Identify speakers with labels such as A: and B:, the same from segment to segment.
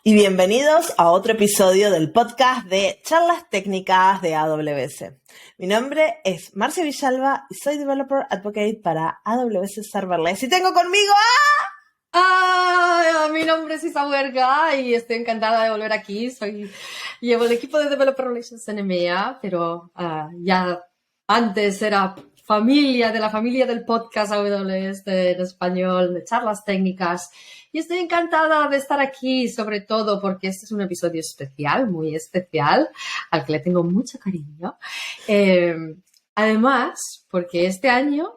A: Y bienvenidos a otro episodio del podcast de Charlas Técnicas de AWS. Mi nombre es Marcia Villalba y soy Developer Advocate para AWS Serverless. Y tengo conmigo
B: Mi nombre es Isa Huerga y estoy encantada de volver aquí. Llevo el equipo de Developer Relations en EMEA, pero ya antes era de la familia del podcast AWS en español, de charlas técnicas. Y estoy encantada de estar aquí, sobre todo porque este es un episodio especial, muy especial, al que le tengo mucho cariño. Además, porque este año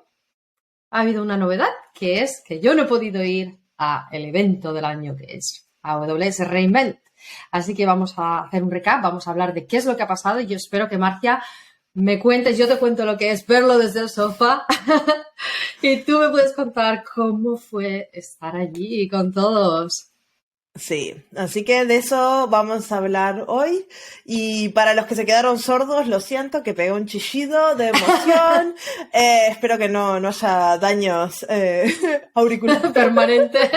B: ha habido una novedad, que es que yo no he podido ir al evento del año, que es AWS re:Invent. Así que vamos a hacer un recap, vamos a hablar de qué es lo que ha pasado y yo espero que Marcia me cuentes, yo te cuento lo que es verlo desde el sofá y tú me puedes contar cómo fue estar allí con todos.
A: Sí, así que de eso vamos a hablar hoy. Y para los que se quedaron sordos, lo siento, que pegué un chillido de emoción. Espero que no haya daños auriculares
B: permanentes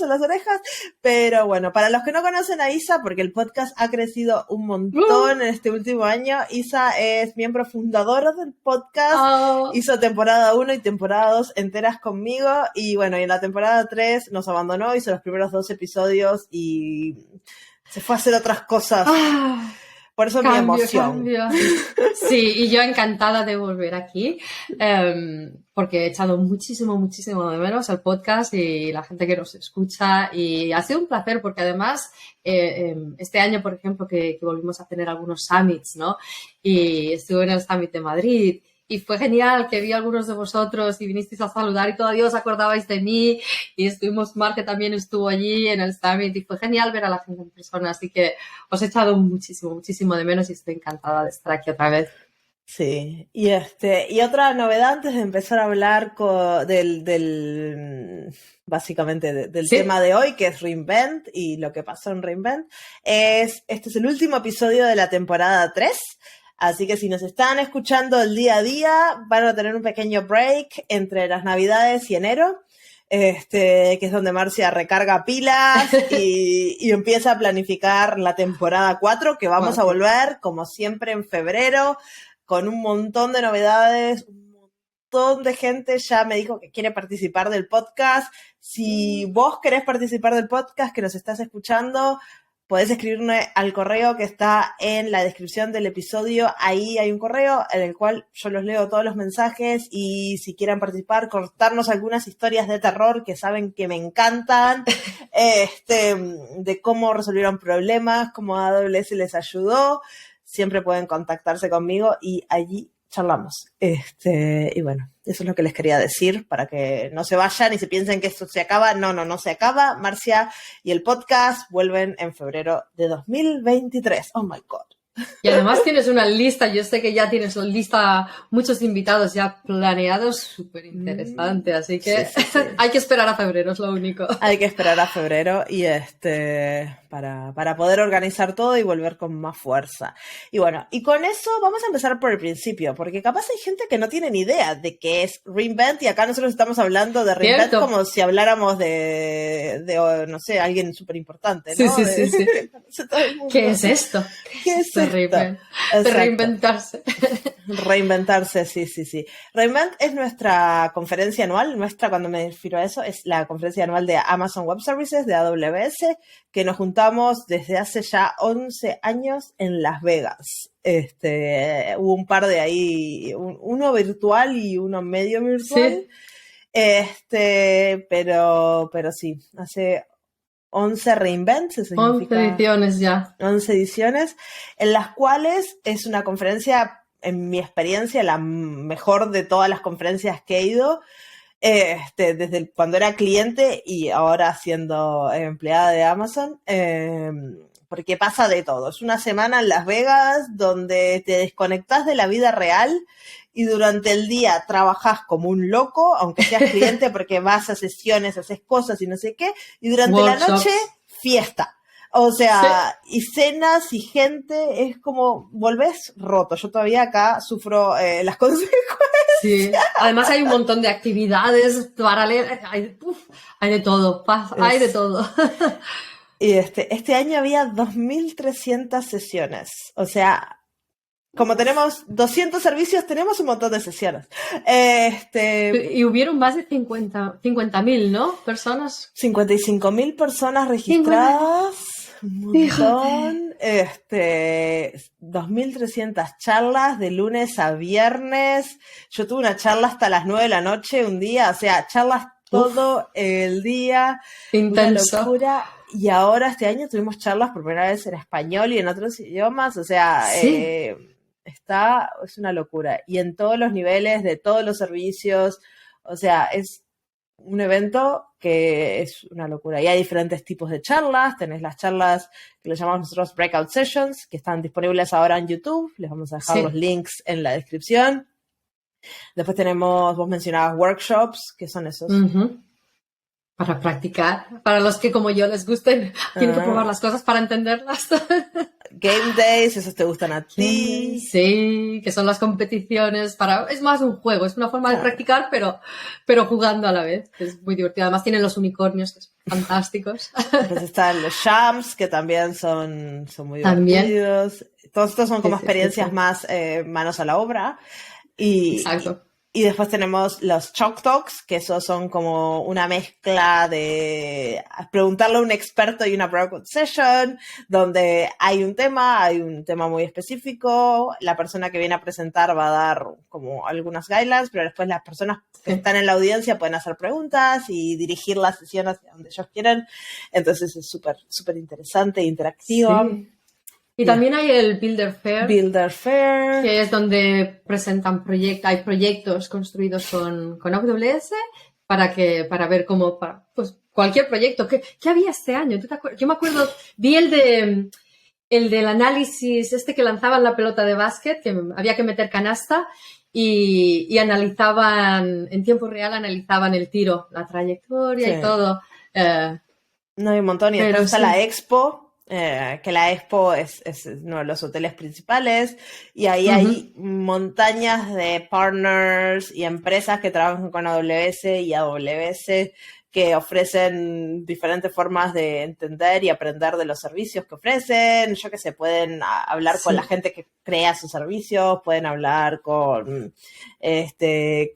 A: en las orejas. Pero bueno, para los que no conocen a Isa, porque el podcast ha crecido un montón en este último año, Isa es miembro fundadora del podcast. Hizo temporada 1 y temporada 2 enteras conmigo. Y bueno, y en la temporada 3 nos abandonó, hizo los primeros 2 episodios y se fue a hacer otras cosas. Por eso mi emoción.
B: Sí, y yo encantada de volver aquí, porque he echado muchísimo de menos el podcast y la gente que nos escucha, y ha sido un placer porque además este año, por ejemplo, que volvimos a tener algunos summits, ¿no? Y estuve en el Summit de Madrid. Y fue genial que vi a algunos de vosotros y vinisteis a saludar y todavía os acordabais de mí. Y Mar, que también estuvo allí en el Summit, y fue genial ver a la gente en persona. Así que os he echado muchísimo de menos y estoy encantada de estar aquí otra vez.
A: Sí, y otra novedad antes de empezar a hablar básicamente del tema de hoy, que es re:Invent y lo que pasó en re:Invent, este es el último episodio de la temporada 3. Así que si nos están escuchando el día a día, van a tener un pequeño break entre las Navidades y enero, que es donde Marcia recarga pilas y empieza a planificar la temporada 4, que vamos a volver, como siempre, en febrero, con un montón de novedades. Un montón de gente ya me dijo que quiere participar del podcast. Si vos querés participar del podcast, que nos estás escuchando, podés escribirme al correo que está en la descripción del episodio. Ahí hay un correo en el cual yo los leo todos los mensajes, y si quieren participar, contarnos algunas historias de terror que saben que me encantan, de cómo resolvieron problemas, cómo AWS les ayudó, siempre pueden contactarse conmigo y allí charlamos. Y bueno, eso es lo que les quería decir, para que no se vayan y se piensen que esto se acaba. No se acaba. Marcia y el podcast vuelven en febrero de 2023. Oh my God.
B: Y además tienes una lista, yo sé que ya tienes lista, muchos invitados ya planeados, súper interesante, así que sí. Hay que esperar a febrero, es lo único.
A: Hay que esperar a febrero y para poder organizar todo y volver con más fuerza. Y bueno, y con eso vamos a empezar por el principio, porque capaz hay gente que no tiene ni idea de qué es re:Invent, y acá nosotros estamos hablando de re:Invent como si habláramos de no sé, alguien súper importante, ¿no?
B: Sí. ¿Qué es esto?
A: ¿Qué es esto?
B: De reinventarse.
A: Reinventarse, sí. re:Invent es nuestra conferencia anual. Cuando me refiero a eso, es la conferencia anual de Amazon Web Services, de AWS, que nos juntamos desde hace ya 11 años en Las Vegas. Hubo un par de ahí, uno virtual y uno medio virtual. Sí. Pero sí, hace 11 re:Invents,
B: 11 ediciones ya.
A: 11 ediciones, en las cuales es una conferencia, en mi experiencia, la mejor de todas las conferencias que he ido, desde cuando era cliente y ahora siendo empleada de Amazon, porque pasa de todo. Es una semana en Las Vegas donde te desconectás de la vida real y durante el día trabajás como un loco, aunque seas cliente, porque vas a sesiones, haces cosas y no sé qué, y durante la noche, fiesta. O sea, y cenas y gente, es como, volvés roto. Yo todavía acá sufro las consecuencias.
B: Sí, además hay un montón de actividades paralelas, hay de todo, hay de todo.
A: Y este año había 2.300 sesiones. O sea, como tenemos 200 servicios, tenemos un montón de sesiones.
B: Y hubieron más de 50.000, ¿no? Personas.
A: 55.000 personas registradas. Un montón. 2.300 charlas de lunes a viernes. Yo tuve una charla hasta las 9 de la noche un día. O sea, charlas todo el día.
B: Intenso.
A: Una locura. Y ahora este año tuvimos charlas por primera vez en español y en otros idiomas. O sea,
B: Sí.
A: es una locura. Y en todos los niveles, de todos los servicios. O sea, es un evento que es una locura. Y hay diferentes tipos de charlas. Tenés las charlas que le llamamos nosotros Breakout Sessions, que están disponibles ahora en YouTube. Les vamos a dejar los links en la descripción. Después tenemos, vos mencionabas workshops, que son esos.
B: Para practicar. Para los que, como yo, les gusten, tienen que probar las cosas para entenderlas.
A: Game Days, esos te gustan a ti.
B: Sí, que son las competiciones. Es más un juego, es una forma de practicar, pero jugando a la vez. Es muy divertido. Además tienen los unicornios, que son fantásticos.
A: Pues están los Shams, que también son muy divertidos. Todos estos son como experiencias más manos a la obra.
B: Exacto.
A: Y después tenemos los Chalk Talks, que esos son como una mezcla de preguntarle a un experto y una breakout session, donde hay un tema muy específico, la persona que viene a presentar va a dar como algunas guidelines, pero después las personas que están en la audiencia pueden hacer preguntas y dirigir la sesión hacia donde ellos quieran. Entonces es súper, súper interesante e interactiva.
B: Sí. Y también hay el Builder Fair. Que es donde presentan hay proyectos construidos con AWS para ver cómo, pues cualquier proyecto. ¿Qué había este año? ¿Tú te acuerdas? Yo me acuerdo, vi el del análisis, que lanzaban la pelota de básquet, que había que meter canasta y analizaban, en tiempo real analizaban el tiro, la trayectoria y todo.
A: No, hay un montón. Y después está la Expo. Que la Expo es uno de los hoteles principales y ahí hay montañas de partners y empresas que trabajan con AWS y AWS que ofrecen diferentes formas de entender y aprender de los servicios que ofrecen. Yo qué sé, pueden hablar con la gente que crea sus servicios, pueden hablar con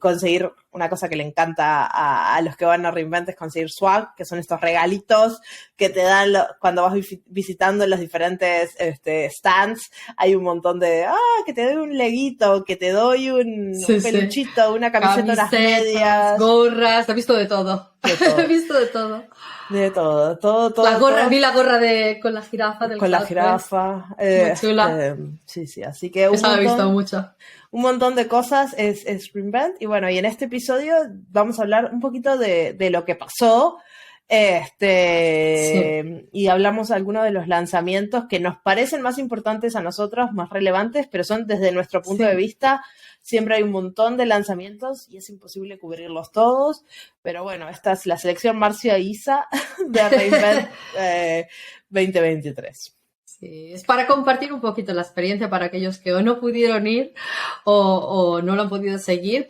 A: conseguir una cosa que le encanta a los que van a Reinvent, es conseguir swag, que son estos regalitos que te dan cuando vas visitando los diferentes stands. Hay un montón de, que te doy un leguito, que te doy un peluchito, una camiseta, unas medias.
B: Gorras, he visto de todo. He visto de todo.
A: De todo.
B: Vi la gorra con la jirafa del
A: Con la jirafa.
B: Muy chula.
A: Sí, así que
B: esa la he visto mucho.
A: Un montón de cosas es Reinvent. Y bueno, y en este episodio vamos a hablar un poquito de lo que pasó. Y hablamos de algunos de los lanzamientos que nos parecen más importantes a nosotros, más relevantes, pero son desde nuestro punto de vista. Siempre hay un montón de lanzamientos y es imposible cubrirlos todos. Pero bueno, esta es la selección Marcia e Isa de Reinvent 2023.
B: Sí, es para compartir un poquito la experiencia para aquellos que o no pudieron ir o no lo han podido seguir.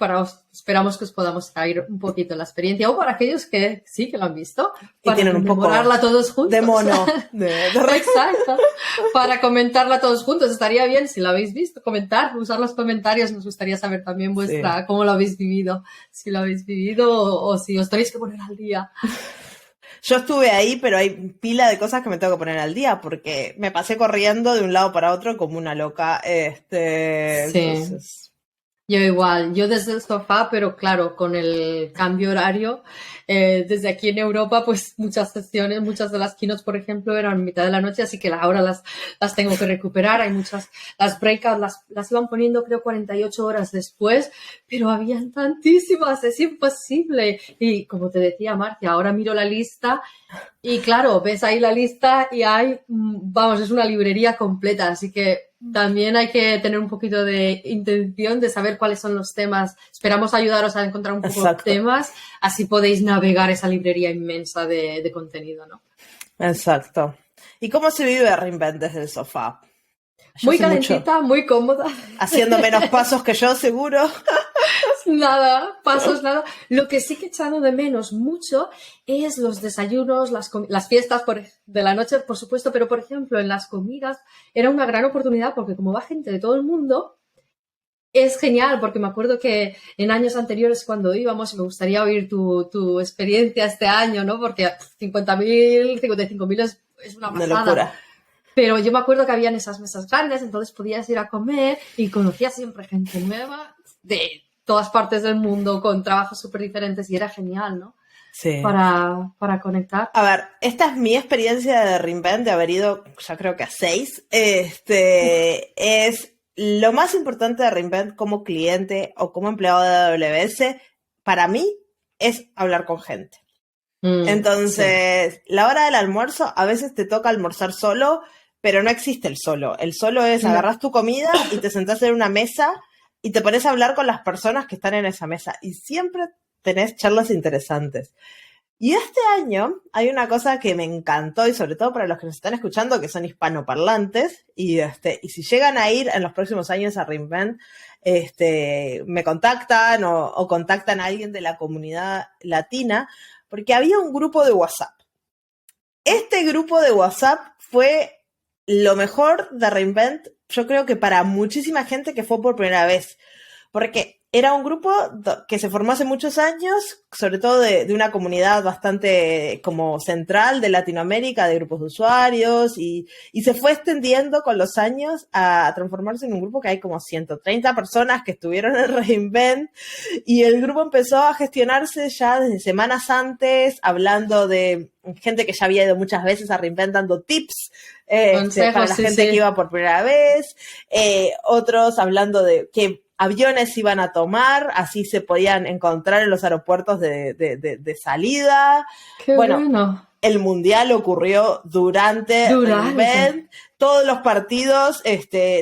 B: Esperamos que os podamos traer un poquito la experiencia, o para aquellos que sí que lo han visto, para
A: tienen un poco
B: todos juntos.
A: De mono.
B: Exacto. Para comentarla todos juntos. Estaría bien, si lo habéis visto, usar los comentarios. Nos gustaría saber también cómo lo habéis vivido. Si lo habéis vivido o si os tenéis que poner al día.
A: Yo estuve ahí, pero hay pila de cosas que me tengo que poner al día porque me pasé corriendo de un lado para otro como una loca. Entonces...
B: Yo igual, yo desde el sofá, pero claro, con el cambio horario, desde aquí en Europa, pues muchas sesiones, muchas de las keynotes, por ejemplo, eran en mitad de la noche, así que ahora las tengo que recuperar. Hay las breakouts las iban poniendo creo 48 horas después, pero habían tantísimas, es imposible. Y como te decía Marcia, ahora miro la lista y claro, ves ahí la lista y es una librería completa, así que también hay que tener un poquito de intención de saber cuáles son los temas. Esperamos ayudaros a encontrar un poco de temas, así podéis navegar esa librería inmensa de contenido, ¿no?
A: Exacto. ¿Y cómo se vive Reinvent desde el sofá?
B: Muy calentita, muy cómoda.
A: Haciendo menos pasos que yo, seguro.
B: pasos nada. Lo que sí que he echado de menos mucho es los desayunos, las fiestas de la noche, por supuesto, pero por ejemplo en las comidas era una gran oportunidad porque como va gente de todo el mundo, es genial porque me acuerdo que en años anteriores cuando íbamos, y me gustaría oír tu experiencia este año, ¿no? Porque 50.000, 55.000 es una pasada.
A: Una locura.
B: Pero yo me acuerdo que habían esas mesas grandes, entonces podías ir a comer y conocías siempre gente nueva de todas partes del mundo con trabajos súper diferentes y era genial, ¿no?
A: Sí.
B: Para conectar.
A: A ver, esta es mi experiencia de Reinvent, de haber ido, ya creo que a 6. Es lo más importante de Reinvent como cliente o como empleado de AWS, para mí, es hablar con gente. Entonces, sí. La hora del almuerzo, a veces te toca almorzar solo, pero no existe el solo. El solo es agarras tu comida y te sentás en una mesa y te pones a hablar con las personas que están en esa mesa. Y siempre tenés charlas interesantes. Y este año hay una cosa que me encantó, y sobre todo para los que nos están escuchando, que son hispanoparlantes, y si llegan a ir en los próximos años a Reinvent, me contactan o contactan a alguien de la comunidad latina, porque había un grupo de WhatsApp. Este grupo de WhatsApp fue lo mejor de Reinvent, yo creo que para muchísima gente que fue por primera vez, porque era un grupo que se formó hace muchos años, sobre todo de una comunidad bastante como central de Latinoamérica, de grupos de usuarios, y se fue extendiendo con los años a transformarse en un grupo que hay como 130 personas que estuvieron en Reinvent, y el grupo empezó a gestionarse ya desde semanas antes, hablando de gente que ya había ido muchas veces a Reinvent dando tips para la gente que iba por primera vez, otros hablando de qué aviones iban a tomar, así se podían encontrar en los aeropuertos de salida.
B: Qué bueno.
A: El mundial ocurrió durante Reinvent, todos los partidos,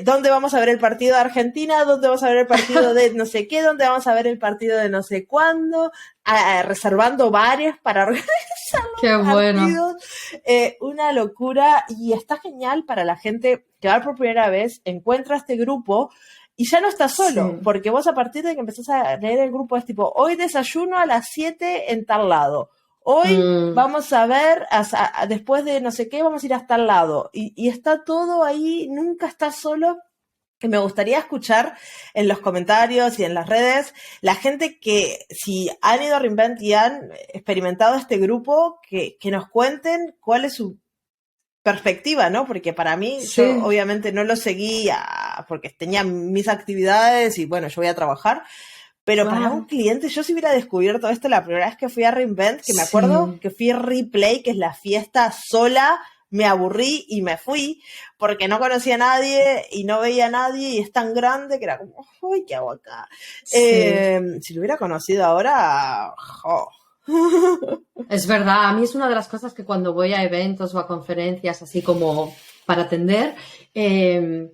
A: ¿dónde vamos a ver el partido de Argentina? ¿Dónde vamos a ver el partido de no sé qué? ¿Dónde vamos a ver el partido de no sé cuándo? Reservando varias para organizar los partidos. Bueno. Una locura, y está genial para la gente que va por primera vez, encuentra este grupo. Y ya no estás solo, porque vos a partir de que empezás a leer el grupo es tipo, hoy desayuno a las 7 en tal lado, hoy vamos a ver, después de no sé qué, vamos a ir hasta el lado. Y está todo ahí, nunca estás solo. Y me gustaría escuchar en los comentarios y en las redes la gente que, si han ido a Reinvent y han experimentado este grupo, que nos cuenten cuál es su perspectiva, ¿no? Porque para mí, yo obviamente no lo seguía porque tenía mis actividades y bueno, yo voy a trabajar, pero para un cliente, yo si hubiera descubierto esto la primera vez que fui a Reinvent, que me acuerdo que fui a Replay, que es la fiesta sola, me aburrí y me fui porque no conocía a nadie y no veía a nadie y es tan grande que era como, uy, ¿qué hago acá? Si lo hubiera conocido ahora,
B: Es verdad, a mí es una de las cosas que cuando voy a eventos o a conferencias así como para atender,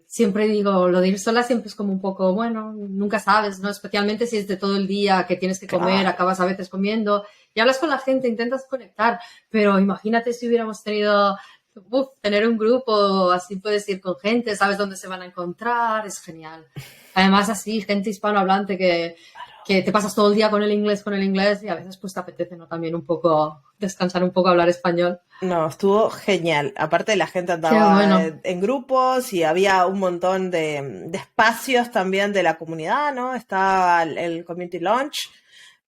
B: siempre digo, lo de ir sola siempre es como un poco, bueno, nunca sabes, ¿no? Especialmente si es de todo el día que tienes que comer, acabas a veces comiendo y hablas con la gente, intentas conectar, pero imagínate si hubiéramos tenido, tener un grupo, así puedes ir con gente, sabes dónde se van a encontrar, es genial. Además así, gente hispanohablante que te pasas todo el día con el inglés y a veces pues te apetece, ¿no? También un poco descansar un poco, hablar español.
A: No, estuvo genial. Aparte la gente andaba en grupos y había un montón de espacios también de la comunidad, ¿no? Estaba el Community Launch,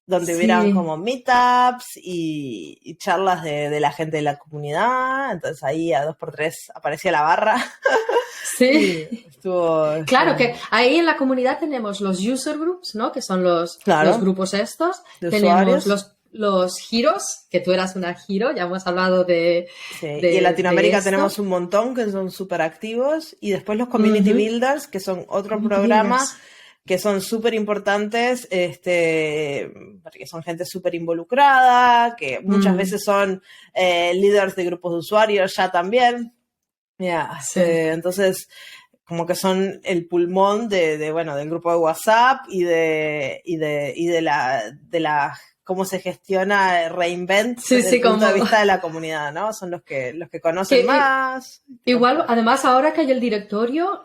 A: donde hubieran como meetups y charlas de la gente de la comunidad. Entonces ahí a 2x3 aparecía la barra.
B: Sí. Claro que ahí en la comunidad tenemos los user groups, ¿no? Que son los grupos estos. Tenemos los giros, que tú eras una giro, ya hemos hablado de
A: y en Latinoamérica tenemos un montón que son súper activos. Y después los community builders, que son otro programa que son súper importantes, porque son gente súper involucrada, que muchas veces son líderes de grupos de usuarios ya también. Entonces, como que son el pulmón del grupo de WhatsApp y de la cómo se gestiona Reinvent desde el punto de vista de la comunidad, ¿no? Son los que conocen más.
B: Igual, además, ahora que hay el directorio,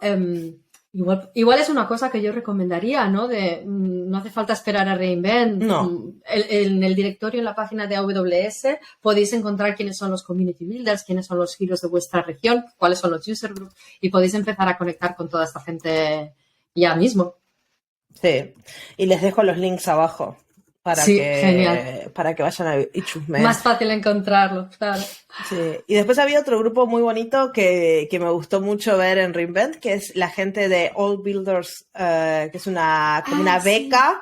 B: Igual es una cosa que yo recomendaría, ¿no? No hace falta esperar a Reinvent.
A: No.
B: En el directorio, en la página de AWS, podéis encontrar quiénes son los community builders, quiénes son los heroes de vuestra región, cuáles son los user groups, y podéis empezar a conectar con toda esta gente ya mismo.
A: Sí, y les dejo los links abajo
B: Genial.
A: para que vayan y chusmeen.
B: Más fácil encontrarlo, claro.
A: Sí. Y después había otro grupo muy bonito que me gustó mucho ver en Reinvent, que es la gente de All Builders, que es como una beca.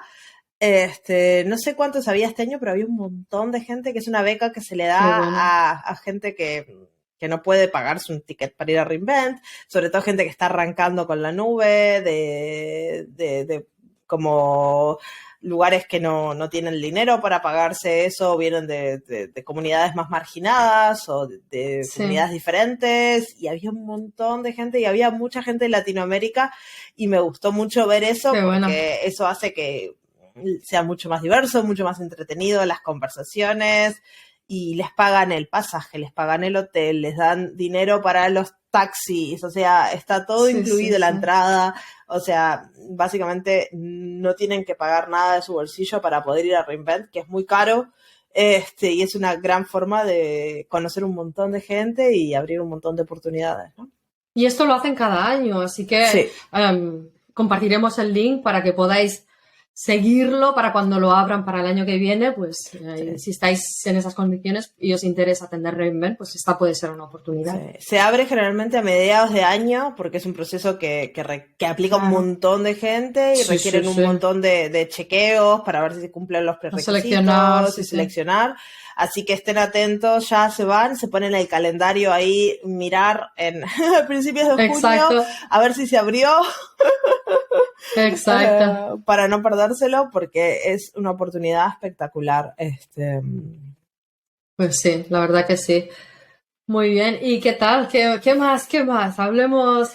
A: Sí. No sé cuántos había este año, pero había un montón de gente, que es una beca que se le da a gente que no puede pagarse un ticket para ir a Reinvent, sobre todo gente que está arrancando con la nube, de como lugares que no tienen dinero para pagarse eso, o vienen de comunidades más marginadas o de comunidades diferentes, y había un montón de gente y había mucha gente de Latinoamérica y me gustó mucho ver eso porque eso hace que sea mucho más diverso, mucho más entretenido las conversaciones, y les pagan el pasaje, les pagan el hotel, les dan dinero para los taxis, o sea, está todo incluido la entrada, o sea, básicamente no tienen que pagar nada de su bolsillo para poder ir a Reinvent, que es muy caro, y es una gran forma de conocer un montón de gente y abrir un montón de oportunidades, ¿no?
B: Y esto lo hacen cada año, así que compartiremos el link para que podáis seguirlo para cuando lo abran para el año que viene, pues si estáis en esas condiciones y os interesa atender Reinvent, pues esta puede ser una oportunidad.
A: Sí. Se abre generalmente a mediados de año porque es un proceso que aplica un montón de gente y requieren un montón de chequeos para ver si se cumplen los prerequisitos y seleccionar. Así que estén atentos, ya se ponen el calendario ahí, mirar a principios de junio, a ver si se abrió.
B: Exacto.
A: Para no perdérselo, porque es una oportunidad espectacular.
B: Pues sí, la verdad que sí. Muy bien. ¿Y qué tal? ¿Qué más? Hablemos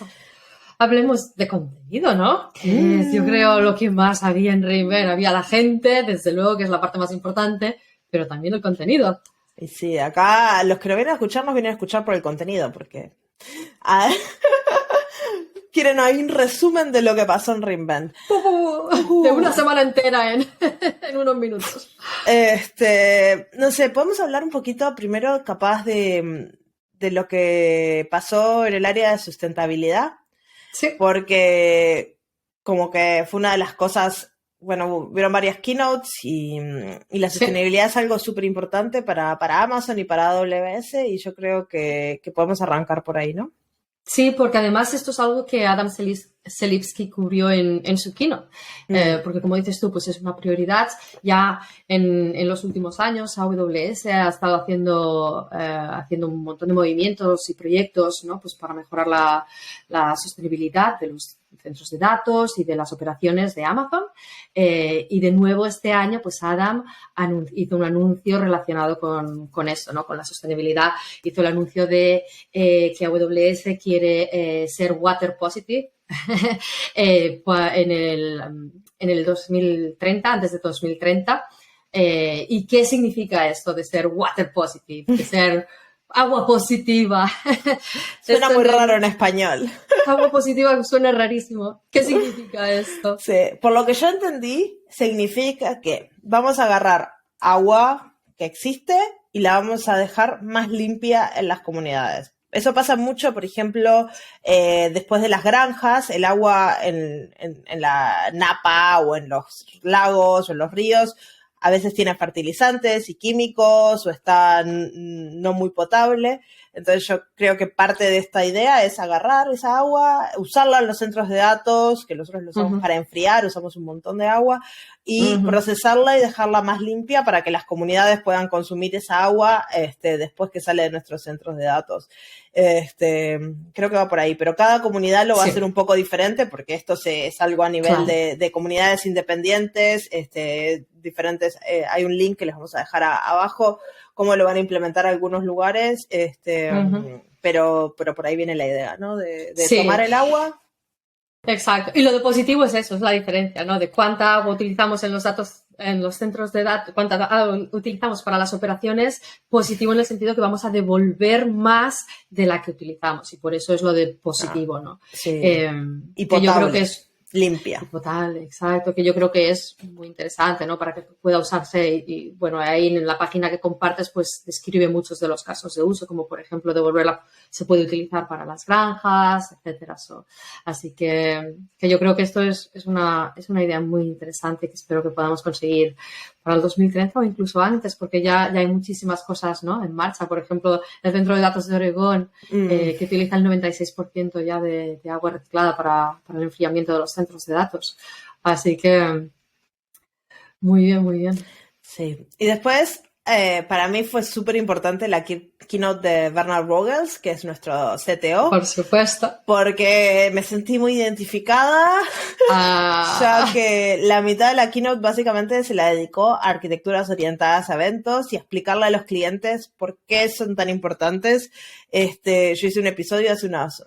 B: de contenido, ¿no? Yo creo lo que más había en Reinvent. Había la gente, desde luego, que es la parte más importante, pero también el contenido.
A: Y sí, acá los que nos vienen a escuchar nos vienen a escuchar por el contenido, porque quieren oír un resumen de lo que pasó en Reinvent.
B: De una semana entera en unos minutos.
A: No sé, podemos hablar un poquito primero capaz de lo que pasó en el área de sustentabilidad.
B: Sí.
A: Porque como que fue una de las cosas, bueno, vieron varias keynotes y la sostenibilidad es algo súper importante para Amazon y para AWS, y yo creo que podemos arrancar por ahí, ¿no?
B: Sí, porque además esto es algo que Adam Selipsky cubrió en su keynote, porque como dices tú, pues es una prioridad. Ya en los últimos años AWS ha estado haciendo un montón de movimientos y proyectos, ¿no? Pues para mejorar la sostenibilidad de los centros de datos y de las operaciones de Amazon. Y de nuevo este año, pues Adam hizo un anuncio relacionado con esto, ¿no? Con la sostenibilidad. Hizo el anuncio de que AWS quiere ser water positive en el 2030, antes de 2030. ¿Y qué significa esto de ser water positive? De ser agua positiva.
A: Suena muy raro en español.
B: Agua positiva suena rarísimo. ¿Qué significa esto?
A: Sí, por lo que yo entendí, significa que vamos a agarrar agua que existe y la vamos a dejar más limpia en las comunidades. Eso pasa mucho, por ejemplo, después de las granjas, el agua en la napa o en los lagos o en los ríos a veces tiene fertilizantes y químicos o está no muy potable. Entonces yo creo que parte de esta idea es agarrar esa agua, usarla en los centros de datos, que nosotros lo usamos para enfriar, usamos un montón de agua, y procesarla y dejarla más limpia para que las comunidades puedan consumir esa agua después que sale de nuestros centros de datos. Creo que va por ahí, pero cada comunidad lo va a hacer un poco diferente, porque esto es algo a nivel de comunidades independientes, diferentes. Hay un link que les vamos a dejar abajo, cómo lo van a implementar algunos lugares, pero por ahí viene la idea, ¿no? De tomar el agua.
B: Exacto. Y lo de positivo es eso, es la diferencia, ¿no? De cuánta agua utilizamos en los datos en los centros de datos, cuánta utilizamos para las operaciones, positivo en el sentido que vamos a devolver más de la que utilizamos y por eso es lo de positivo, ¿no?
A: Sí.
B: Y que yo creo que es
A: limpia.
B: Total, exacto, que yo creo que es muy interesante, ¿no? Para que pueda usarse y bueno, ahí en la página que compartes pues describe muchos de los casos de uso, como por ejemplo devolverla se puede utilizar para las granjas, etcétera. Así que yo creo que esto es una idea muy interesante que espero que podamos conseguir para el 2030 o incluso antes, porque ya hay muchísimas cosas, ¿no? En marcha. Por ejemplo, el Centro de Datos de Oregón, que utiliza el 96% ya de agua reciclada para el enfriamiento de los centros de datos. Así que, muy bien, muy bien.
A: Sí. Y después, para mí fue súper importante la keynote de Bernard Rogels, que es nuestro CTO.
B: Por supuesto.
A: Porque me sentí muy identificada, ya que la mitad de la keynote básicamente se la dedicó a arquitecturas orientadas a eventos y a explicarle a los clientes por qué son tan importantes. Yo hice un episodio hace unos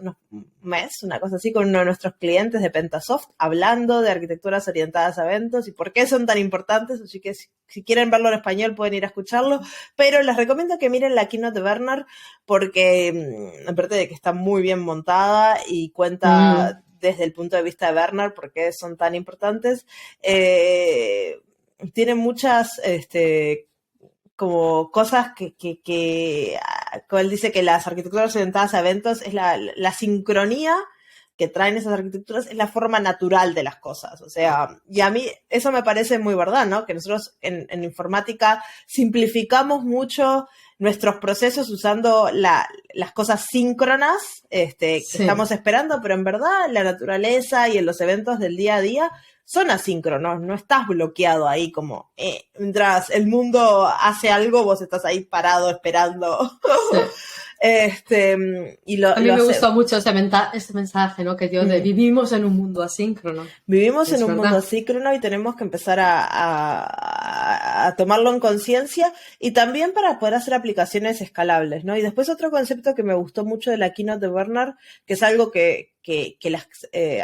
A: meses, una cosa así, con uno de nuestros clientes de Pentasoft, hablando de arquitecturas orientadas a eventos y por qué son tan importantes, así que si quieren verlo en español pueden ir a escucharlo, pero les recomiendo que miren la keynote de Bernard porque, aparte de que está muy bien montada y cuenta desde el punto de vista de Bernard por qué son tan importantes, tiene muchas como cosas que él dice que las arquitecturas orientadas a eventos es la sincronía que traen esas arquitecturas, es la forma natural de las cosas. O sea, y a mí eso me parece muy verdad, ¿no? Que nosotros en informática simplificamos mucho nuestros procesos usando las cosas síncronas que estamos esperando, pero en verdad la naturaleza y en los eventos del día a día son asíncronos, no estás bloqueado ahí como mientras el mundo hace algo, vos estás ahí parado esperando. Sí.
B: A mí me gustó mucho ese mensaje, ¿no? Que dio de vivimos en un mundo asíncrono.
A: Vivimos en un mundo asíncrono y tenemos que empezar a tomarlo en conciencia y también para poder hacer aplicaciones escalables, ¿no? Y después otro concepto que me gustó mucho de la keynote de Bernard, que es algo que las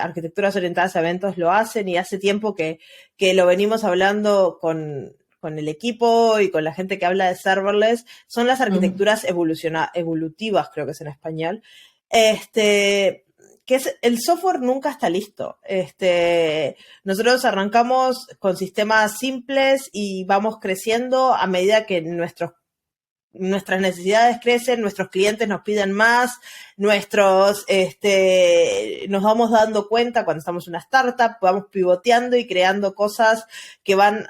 A: arquitecturas orientadas a eventos lo hacen y hace tiempo que lo venimos hablando con el equipo y con la gente que habla de serverless, son las arquitecturas evolutivas, creo que es en español, que es el software nunca está listo. Nosotros arrancamos con sistemas simples y vamos creciendo a medida que nuestras necesidades crecen, nuestros clientes nos piden más, nos vamos dando cuenta cuando estamos en una startup, vamos pivoteando y creando cosas que van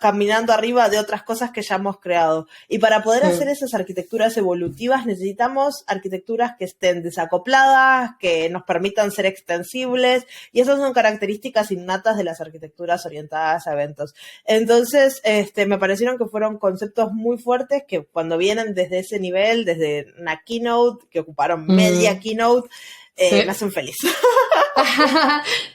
A: caminando arriba de otras cosas que ya hemos creado. Y para poder hacer esas arquitecturas evolutivas necesitamos arquitecturas que estén desacopladas, que nos permitan ser extensibles, y esas son características innatas de las arquitecturas orientadas a eventos. Entonces, me parecieron que fueron conceptos muy fuertes que cuando vienen desde ese nivel, desde una keynote, que ocuparon media keynote, me hacen feliz.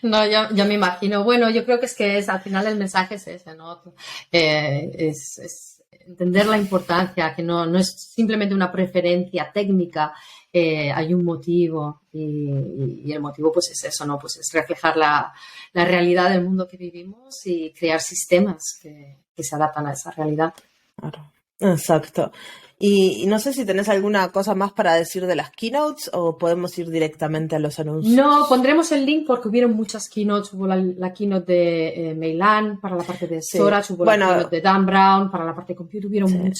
B: No, yo me imagino. Bueno, yo creo que al final el mensaje es ese, ¿no? Es entender la importancia, que no es simplemente una preferencia técnica, hay un motivo y el motivo pues es eso, ¿no? Pues es reflejar la realidad del mundo que vivimos y crear sistemas que se adaptan a esa realidad.
A: Claro, exacto. Y no sé si tenés alguna cosa más para decir de las keynotes o podemos ir directamente a los anuncios.
B: No, pondremos el link porque hubieron muchas keynotes. Hubo la keynote de Meilan para la parte de storage, hubo la keynote de Dan Brown para la parte de compute, hubieron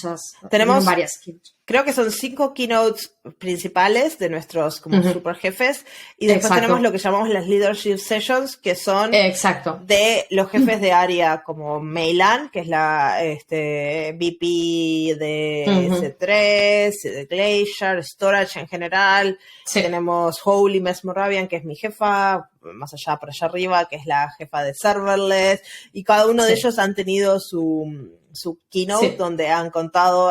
B: varias keynotes.
A: Creo que son 5 keynotes principales de nuestros como super jefes y después tenemos lo que llamamos las leadership sessions, que son de los jefes de área como Meilan, que es la VP de C3, de Glacier, Storage en general. Tenemos Holly Mesmorabian, que es mi jefa, más allá por allá arriba, que es la jefa de serverless, y cada uno de ellos han tenido su keynote donde han contado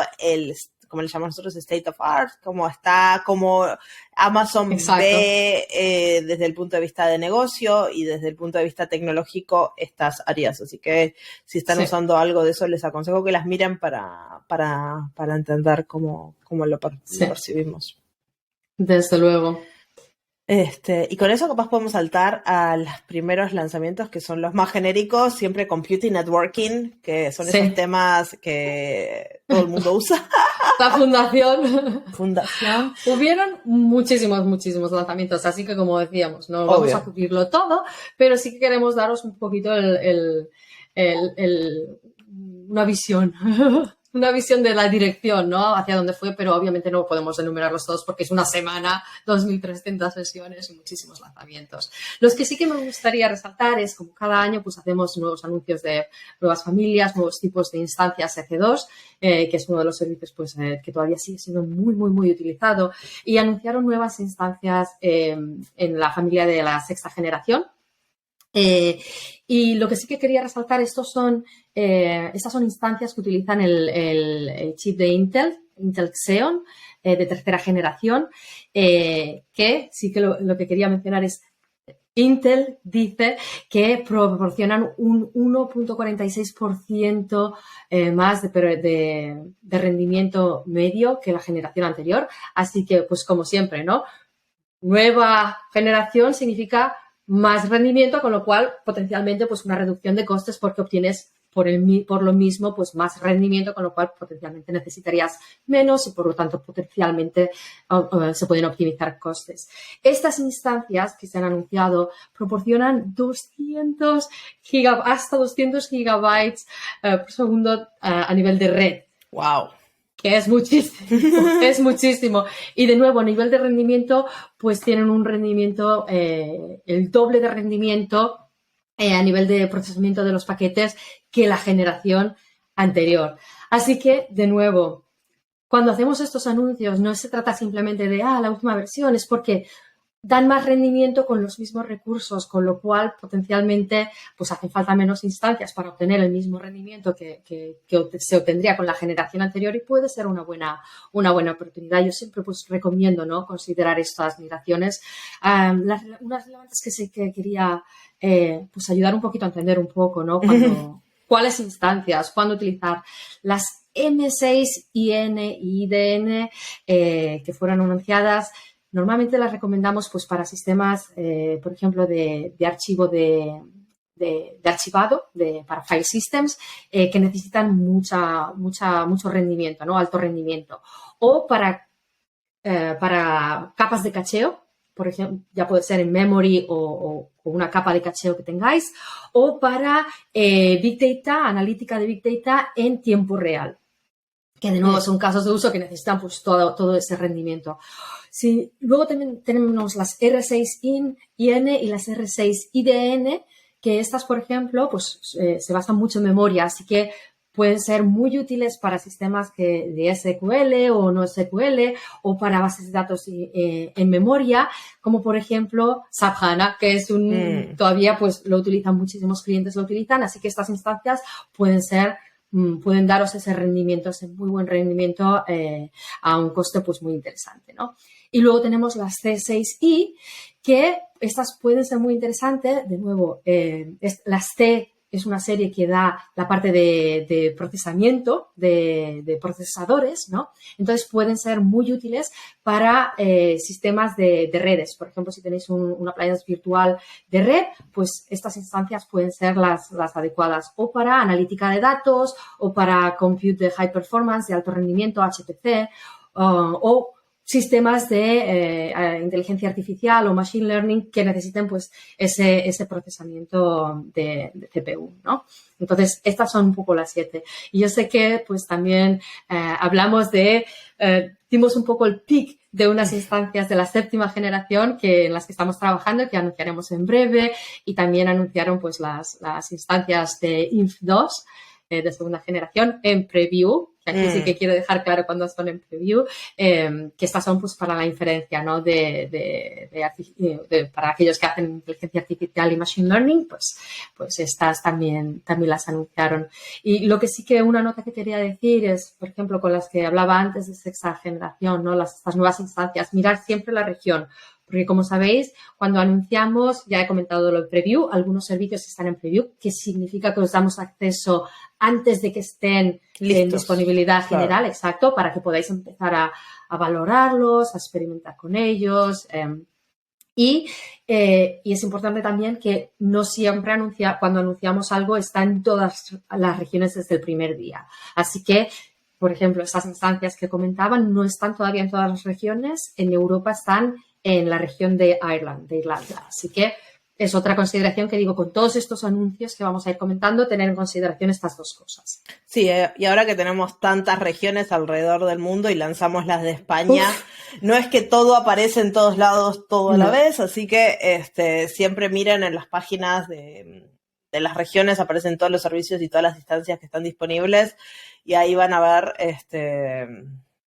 A: como le llamamos nosotros, State of Art, como Amazon ve desde el punto de vista de negocio y desde el punto de vista tecnológico estas áreas. Así que si están usando algo de eso, les aconsejo que las miren para entender cómo lo percibimos.
B: Desde luego.
A: Y con eso capaz podemos saltar a los primeros lanzamientos que son los más genéricos, siempre Computing Networking, que son esos temas que todo el mundo usa.
B: La fundación.
A: Fundación.
B: Hubieron muchísimos lanzamientos, así que como decíamos, no vamos a cubrirlo todo, pero sí que queremos daros un poquito una visión. Una visión de la dirección, ¿no? Hacia dónde fue, pero obviamente no podemos enumerarlos todos porque es una semana, 2.300 sesiones y muchísimos lanzamientos. Los que sí que me gustaría resaltar es, como cada año, pues hacemos nuevos anuncios de nuevas familias, nuevos tipos de instancias EC2, que es uno de los servicios pues, que todavía sigue siendo muy utilizado, y anunciaron nuevas instancias en la familia de la sexta generación. Y lo que sí que quería resaltar, estas son instancias que utilizan el chip de Intel Xeon, de tercera generación, que sí que lo que quería mencionar es Intel dice que proporcionan un 1.46% más de rendimiento medio que la generación anterior. Así que, pues como siempre, ¿no? Nueva generación significa más rendimiento, con lo cual potencialmente pues una reducción de costes porque obtienes por lo mismo pues más rendimiento, con lo cual potencialmente necesitarías menos y por lo tanto potencialmente se pueden optimizar costes. Estas instancias que se han anunciado proporcionan hasta 200 gigabytes por segundo a nivel de red.
A: ¡Wow!
B: Que es muchísimo. Y de nuevo, a nivel de rendimiento, pues tienen un rendimiento, el doble de rendimiento a nivel de procesamiento de los paquetes que la generación anterior. Así que, de nuevo, cuando hacemos estos anuncios, no se trata simplemente de, la última versión, es porque dan más rendimiento con los mismos recursos, con lo cual potencialmente pues hacen falta menos instancias para obtener el mismo rendimiento que se obtendría con la generación anterior y puede ser una buena oportunidad. Yo siempre pues recomiendo, ¿no?, considerar estas migraciones. Unas relevantes que sí que quería pues ayudar un poquito a entender un poco, ¿no?, cuáles instancias, cuándo utilizar las M6 IN y IDN que fueron anunciadas. Normalmente las recomendamos pues para sistemas, por ejemplo, de archivo de archivado, para file systems, que necesitan mucho rendimiento, ¿no? Alto rendimiento. O para capas de cacheo, por ejemplo, ya puede ser en memory o una capa de cacheo que tengáis, o para Big Data, analítica de Big Data en tiempo real, que de nuevo son casos de uso que necesitan pues todo ese rendimiento. Sí, luego también tenemos las R6-IN y las R6-IDN, que estas, por ejemplo, pues se basan mucho en memoria, así que pueden ser muy útiles para sistemas de SQL o no SQL o para bases de datos en memoria, como por ejemplo SAP HANA, que es todavía pues lo utilizan muchísimos clientes, así que estas instancias pueden daros ese rendimiento, ese muy buen rendimiento a un coste pues muy interesante, ¿no? Y luego tenemos las C6i, que estas pueden ser muy interesantes. De nuevo, las C es una serie que da la parte de procesamiento de procesadores, ¿no? Entonces pueden ser muy útiles para sistemas de redes. Por ejemplo, si tenéis una appliance virtual de red, pues estas instancias pueden ser las adecuadas o para analítica de datos o para compute de high performance, de alto rendimiento, HPC, o sistemas de inteligencia artificial o machine learning que necesiten pues ese procesamiento de CPU, ¿no? Entonces, estas son un poco las 7. Y yo sé que pues también hablamos dimos un poco el pic de unas instancias de la séptima generación en las que estamos trabajando y que anunciaremos en breve, y también anunciaron pues las instancias de INF2 de segunda generación en preview. Aquí sí que quiero dejar claro cuando son en preview, que estas son pues para la inferencia, ¿no? Para aquellos que hacen inteligencia artificial y machine learning, pues estas también las anunciaron. Y lo que sí que una nota que quería decir es, por ejemplo, con las que hablaba antes de sexta generación, ¿no? Estas nuevas instancias, mirar siempre la región. Porque, como sabéis, cuando anunciamos, ya he comentado lo de preview, algunos servicios están en preview, que significa que os damos acceso antes de que estén en disponibilidad general, claro. Exacto, para que podáis empezar a valorarlos, a experimentar con ellos. Y es importante también que no siempre cuando anunciamos algo está en todas las regiones desde el primer día. Así que, por ejemplo, esas instancias que comentaban no están todavía en todas las regiones. En Europa están en la región de Irlanda. Así que es otra consideración que digo, con todos estos anuncios que vamos a ir comentando, tener en consideración estas dos cosas.
A: Sí, y ahora que tenemos tantas regiones alrededor del mundo y lanzamos las de España, no es que todo aparece en todos lados todo a la vez, así que siempre miren en las páginas de las regiones, aparecen todos los servicios y todas las instancias que están disponibles y ahí van a ver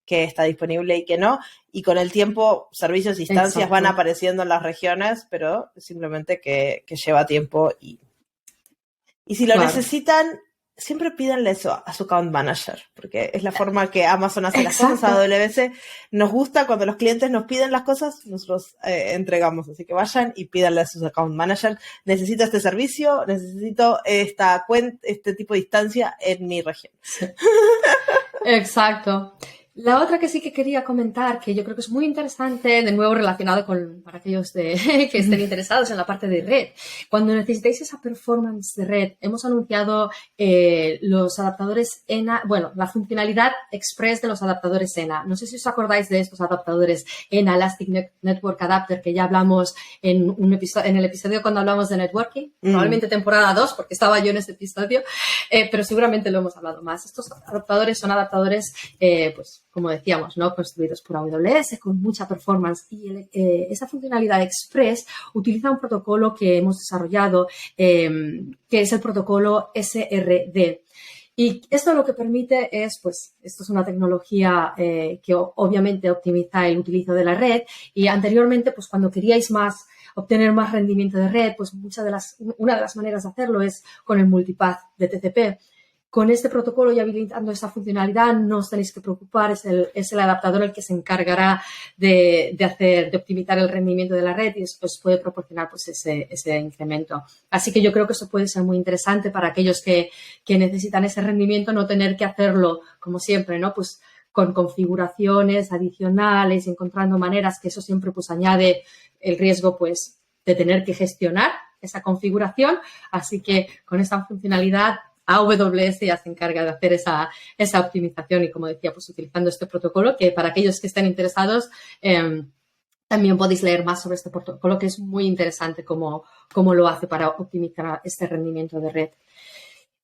A: qué está disponible y qué no. Y con el tiempo, servicios e instancias van apareciendo en las regiones, pero simplemente que lleva tiempo. Y si lo necesitan, siempre pídanle eso a su account manager, porque es la forma que Amazon hace las cosas. A AWS nos gusta cuando los clientes nos piden las cosas, nosotros entregamos. Así que vayan y pídanle a sus account manager, necesito este servicio, necesito este tipo de instancia en mi región.
B: Sí. Exacto. La otra que sí que quería comentar, que yo creo que es muy interesante, de nuevo relacionado para aquellos que estén interesados en la parte de red. Cuando necesitéis esa performance de red, hemos anunciado los adaptadores ENA, la funcionalidad express de los adaptadores ENA. No sé si os acordáis de estos adaptadores ENA, Elastic Network Adapter, que ya hablamos en el episodio cuando hablamos de networking, probablemente temporada 2, porque estaba yo en este episodio, pero seguramente lo hemos hablado más. Estos adaptadores son adaptadores, como decíamos, ¿no? Construidos por AWS con mucha performance y esa funcionalidad Express utiliza un protocolo que hemos desarrollado que es el protocolo SRD. Y esto lo que permite es, esto es una tecnología que obviamente optimiza el utilizo de la red y anteriormente, cuando queríais obtener más rendimiento de red, una de las maneras de hacerlo es con el multipath de TCP. Con este protocolo y habilitando esa funcionalidad no os tenéis que preocupar, es el adaptador el que se encargará de optimizar el rendimiento de la red y os puede proporcionar ese incremento. Así que yo creo que eso puede ser muy interesante para aquellos que necesitan ese rendimiento, no tener que hacerlo como siempre, ¿no? Con configuraciones adicionales, encontrando maneras que eso siempre añade el riesgo de tener que gestionar esa configuración. Así que con esta funcionalidad AWS ya se encarga de hacer esa optimización y, como decía, utilizando este protocolo, que para aquellos que estén interesados, también podéis leer más sobre este protocolo, que es muy interesante cómo lo hace para optimizar este rendimiento de red.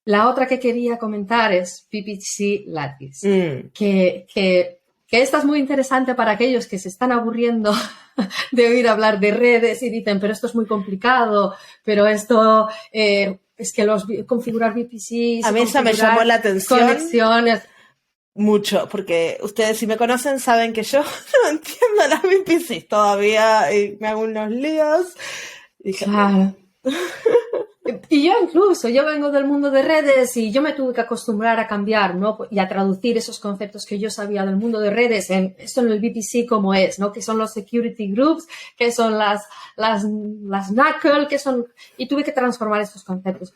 B: La otra que quería comentar es VPC Lattice, que esta es muy interesante para aquellos que se están aburriendo de oír hablar de redes y dicen, pero esto es muy complicado, pero esto... es que configurar VPCs...
A: A mí esa me llamó la atención.
B: Conexiones.
A: Mucho, porque ustedes si me conocen saben que yo no entiendo las VPCs todavía y me hago unos líos.
B: Claro. Y yo vengo del mundo de redes y yo me tuve que acostumbrar a cambiar, ¿no? Y a traducir esos conceptos que yo sabía del mundo de redes esto en el VPC como es, ¿no? Que son los security groups, que son las NACL, y tuve que transformar estos conceptos.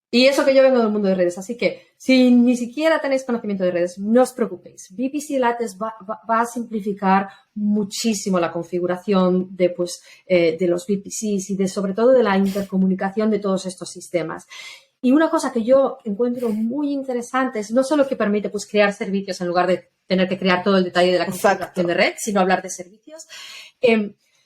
B: Y eso que yo vengo del mundo de redes. Así que si ni siquiera tenéis conocimiento de redes, no os preocupéis. VPC Lattice va a simplificar muchísimo la configuración de los VPCs y sobre todo de la intercomunicación de todos estos sistemas. Y una cosa que yo encuentro muy interesante es no solo que permite crear servicios en lugar de tener que crear todo el detalle de la configuración de red, sino hablar de servicios.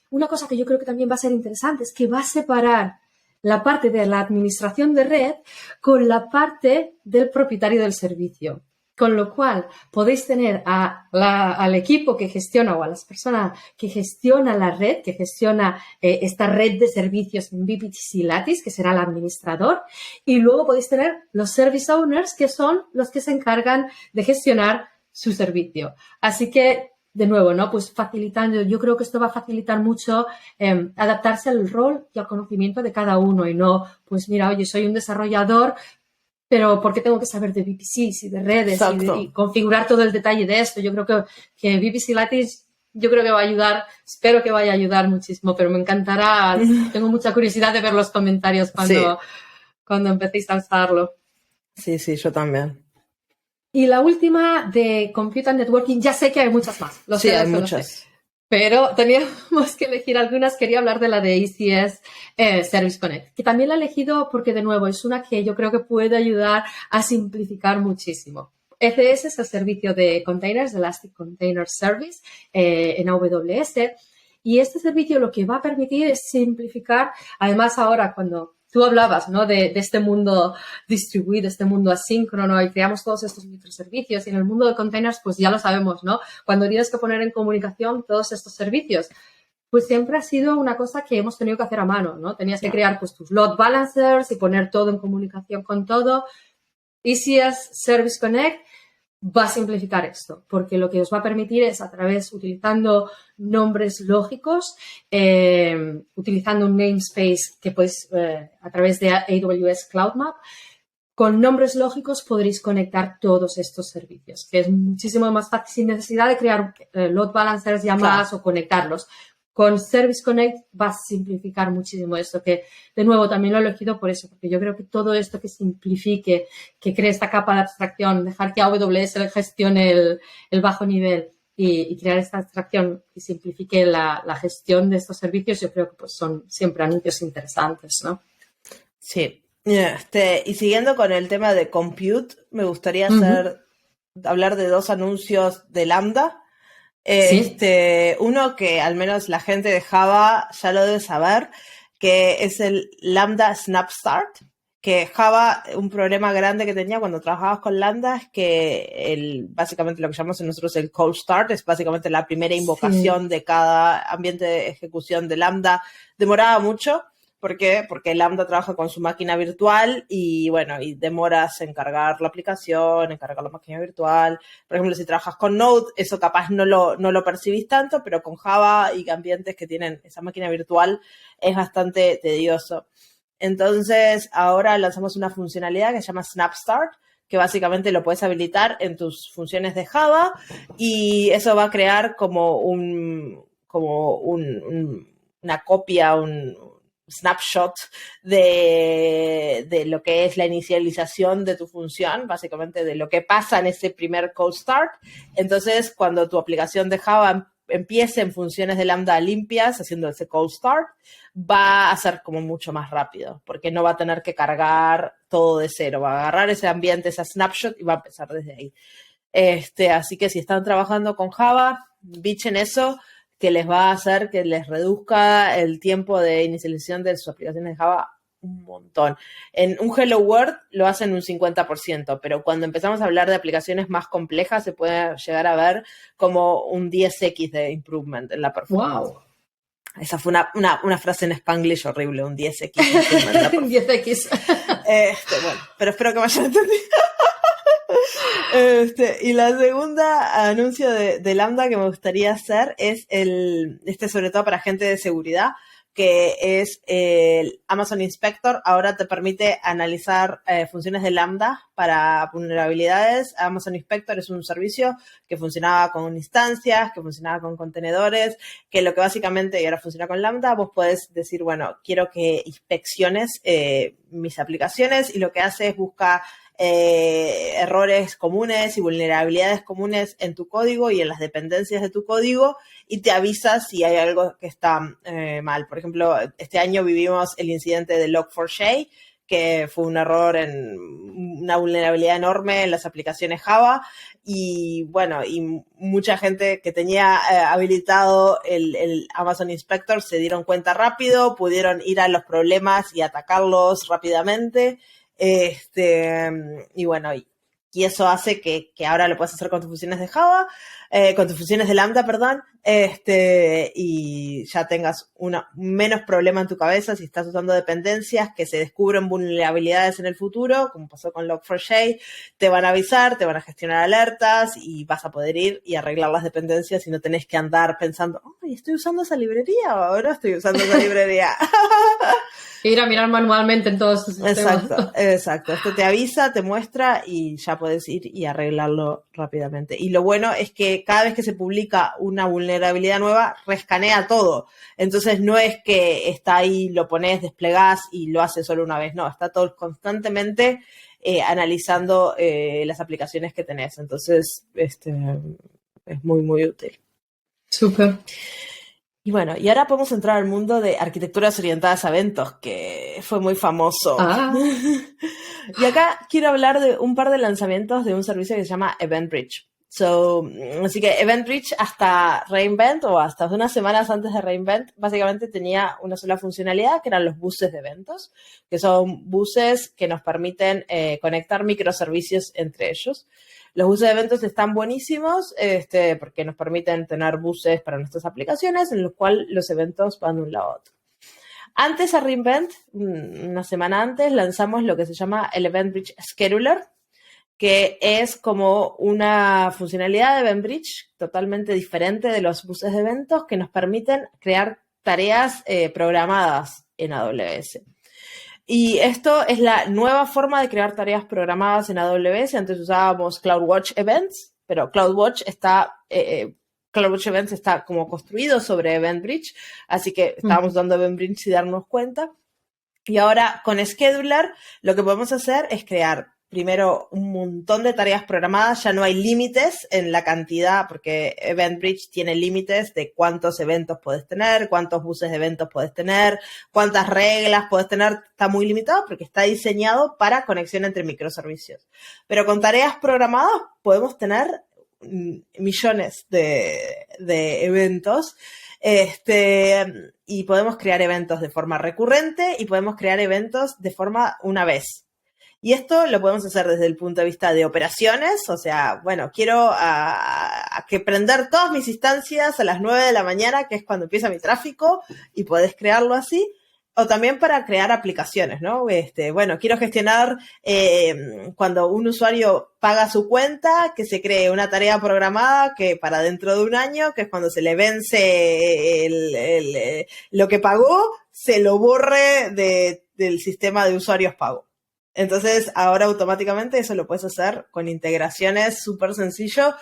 B: Una cosa que yo creo que también va a ser interesante es que va a separar la parte de la administración de red con la parte del propietario del servicio. Con lo cual, podéis tener al equipo que gestiona o a las personas que gestiona la red, que gestiona esta red de servicios en VPC Lattice, que será el administrador, y luego podéis tener los service owners, que son los que se encargan de gestionar su servicio. Así que, de nuevo, ¿no? Facilitando, yo creo que esto va a facilitar mucho adaptarse al rol y al conocimiento de cada uno y no, mira, oye, soy un desarrollador, pero ¿por qué tengo que saber de VPCs y de redes y configurar todo el detalle de esto? Yo creo que VPC Lattice, yo creo que va a ayudar, espero que vaya a ayudar muchísimo, pero me encantará, tengo mucha curiosidad de ver los comentarios cuando empecéis a usarlo.
A: Sí, yo también.
B: Y la última de Computer Networking, ya sé que hay muchas más.
A: Hay muchas.
B: pero teníamos que elegir algunas. Quería hablar de la de ECS Service Connect, que también la he elegido porque, de nuevo, es una que yo creo que puede ayudar a simplificar muchísimo. ECS es el servicio de containers, Elastic Container Service, en AWS. Y este servicio lo que va a permitir es simplificar, además ahora cuando tú hablabas, ¿no?, de este mundo distribuido, este mundo asíncrono, y creamos todos estos microservicios, y en el mundo de containers pues ya lo sabemos, ¿no? Cuando tienes que poner en comunicación todos estos servicios, pues siempre ha sido una cosa que hemos tenido que hacer a mano, ¿no? Tenías que crear pues tus load balancers y poner todo en comunicación con todo. ECS Service Connect va a simplificar esto, porque lo que os va a permitir es utilizando nombres lógicos, utilizando un namespace que podéis, a través de AWS Cloud Map, con nombres lógicos podréis conectar todos estos servicios, que es muchísimo más fácil sin necesidad de crear load balancers, llamadas o conectarlos. Con Service Connect va a simplificar muchísimo esto, que de nuevo también lo he elegido por eso, porque yo creo que todo esto que simplifique, que cree esta capa de abstracción, dejar que AWS le gestione el bajo nivel y crear esta abstracción y simplifique la gestión de estos servicios, yo creo que pues son siempre anuncios interesantes, ¿no?
A: Sí. Y siguiendo con el tema de compute, me gustaría hablar de 2 anuncios de Lambda.
B: ¿Sí?
A: Uno que al menos la gente de Java ya lo debe saber, que es el Lambda Snap Start, que Java, un problema grande que tenía cuando trabajabas con Lambda es que básicamente lo que llamamos nosotros el cold start, es básicamente la primera invocación de cada ambiente de ejecución de Lambda, demoraba mucho. ¿Por qué? Porque Lambda trabaja con su máquina virtual y, bueno, y demoras en cargar la aplicación, en cargar la máquina virtual. Por ejemplo, si trabajas con Node, eso capaz no lo percibís tanto, pero con Java y ambientes que tienen esa máquina virtual es bastante tedioso. Entonces, ahora lanzamos una funcionalidad que se llama Snap Start, que básicamente lo puedes habilitar en tus funciones de Java y eso va a crear como una copia, un snapshot de lo que es la inicialización de tu función, básicamente de lo que pasa en ese primer cold start. Entonces, cuando tu aplicación de Java empiece en funciones de Lambda limpias, haciendo ese cold start, va a ser como mucho más rápido, porque no va a tener que cargar todo de cero, va a agarrar ese ambiente, esa snapshot y va a empezar desde ahí. Así que si están trabajando con Java, bichen eso, que les va a hacer que les reduzca el tiempo de inicialización de sus aplicaciones de Java un montón. En un Hello World lo hacen un 50%, pero cuando empezamos a hablar de aplicaciones más complejas se puede llegar a ver como un 10x de improvement en la performance.
B: ¡Wow!
A: Esa fue una frase en Spanglish horrible, un 10x improvement.
B: Un 10x.
A: Bueno, pero espero que me hayan entendido. Y la segunda anuncio de Lambda que me gustaría hacer es sobre todo para gente de seguridad, que es el Amazon Inspector. Ahora te permite analizar funciones de Lambda para vulnerabilidades. Amazon Inspector es un servicio que funcionaba con instancias, que funcionaba con contenedores, que lo que básicamente, y ahora funciona con Lambda, vos podés decir, bueno, quiero que inspecciones mis aplicaciones, y lo que hace es buscar errores comunes y vulnerabilidades comunes en tu código y en las dependencias de tu código, y te avisa si hay algo que está mal. Por ejemplo, este año vivimos el incidente de Log4j, que fue un error en una vulnerabilidad enorme en las aplicaciones Java, y bueno, y mucha gente que tenía habilitado el Amazon Inspector se dieron cuenta rápido, pudieron ir a los problemas y atacarlos rápidamente. Y bueno, y eso hace que ahora lo puedas hacer con tus funciones de Java, con tus funciones de Lambda, perdón, y ya tengas menos problema en tu cabeza si estás usando dependencias que se descubren vulnerabilidades en el futuro, como pasó con Log4j, te van a avisar, te van a gestionar alertas y vas a poder ir y arreglar las dependencias y no tenés que andar pensando, ¡ay, estoy usando esa librería! O ahora estoy usando esa librería.
B: Ir a mirar manualmente en todos tus sistemas.
A: Exacto. Esto te avisa, te muestra y ya puedes ir y arreglarlo rápidamente. Y lo bueno es que cada vez que se publica una vulnerabilidad nueva, rescanea todo. Entonces no es que está ahí, lo pones, desplegás y lo hace solo una vez. No, está todo constantemente analizando las aplicaciones que tenés. Entonces, es muy, muy útil.
B: Súper.
A: Y bueno, y ahora podemos entrar al mundo de arquitecturas orientadas a eventos, que fue muy famoso.
B: Ah.
A: Y acá quiero hablar de un par de lanzamientos de un servicio que se llama EventBridge. Así que EventBridge hasta reInvent o hasta unas semanas antes de reInvent básicamente tenía una sola funcionalidad que eran los buses de eventos, que son buses que nos permiten conectar microservicios entre ellos. Los buses de eventos están buenísimos porque nos permiten tener buses para nuestras aplicaciones en los cuales los eventos van de un lado a otro. Antes a reInvent, una semana antes, lanzamos lo que se llama el EventBridge Scheduler, que es como una funcionalidad de EventBridge totalmente diferente de los buses de eventos que nos permiten crear tareas programadas en AWS. Y esto es la nueva forma de crear tareas programadas en AWS. Antes usábamos CloudWatch Events, pero CloudWatch Events está como construido sobre EventBridge, así que estábamos usando EventBridge sin darnos cuenta. Y ahora con Scheduler lo que podemos hacer es crear primero un montón de tareas programadas, ya no hay límites en la cantidad, porque EventBridge tiene límites de cuántos eventos puedes tener, cuántos buses de eventos puedes tener, cuántas reglas puedes tener, está muy limitado porque está diseñado para conexión entre microservicios. Pero con tareas programadas podemos tener millones de eventos. Y podemos crear eventos de forma recurrente y podemos crear eventos de forma una vez. Y esto lo podemos hacer desde el punto de vista de operaciones, o sea, bueno, quiero que prender todas mis instancias a las 9 de la mañana, que es cuando empieza mi tráfico, y podés crearlo así. O también para crear aplicaciones, ¿no? Bueno, quiero gestionar cuando un usuario paga su cuenta, que se cree una tarea programada que para dentro de un año, que es cuando se le vence lo que pagó, se lo borre del sistema de usuarios pago. Entonces, ahora automáticamente eso lo puedes hacer con integraciones súper sencillo.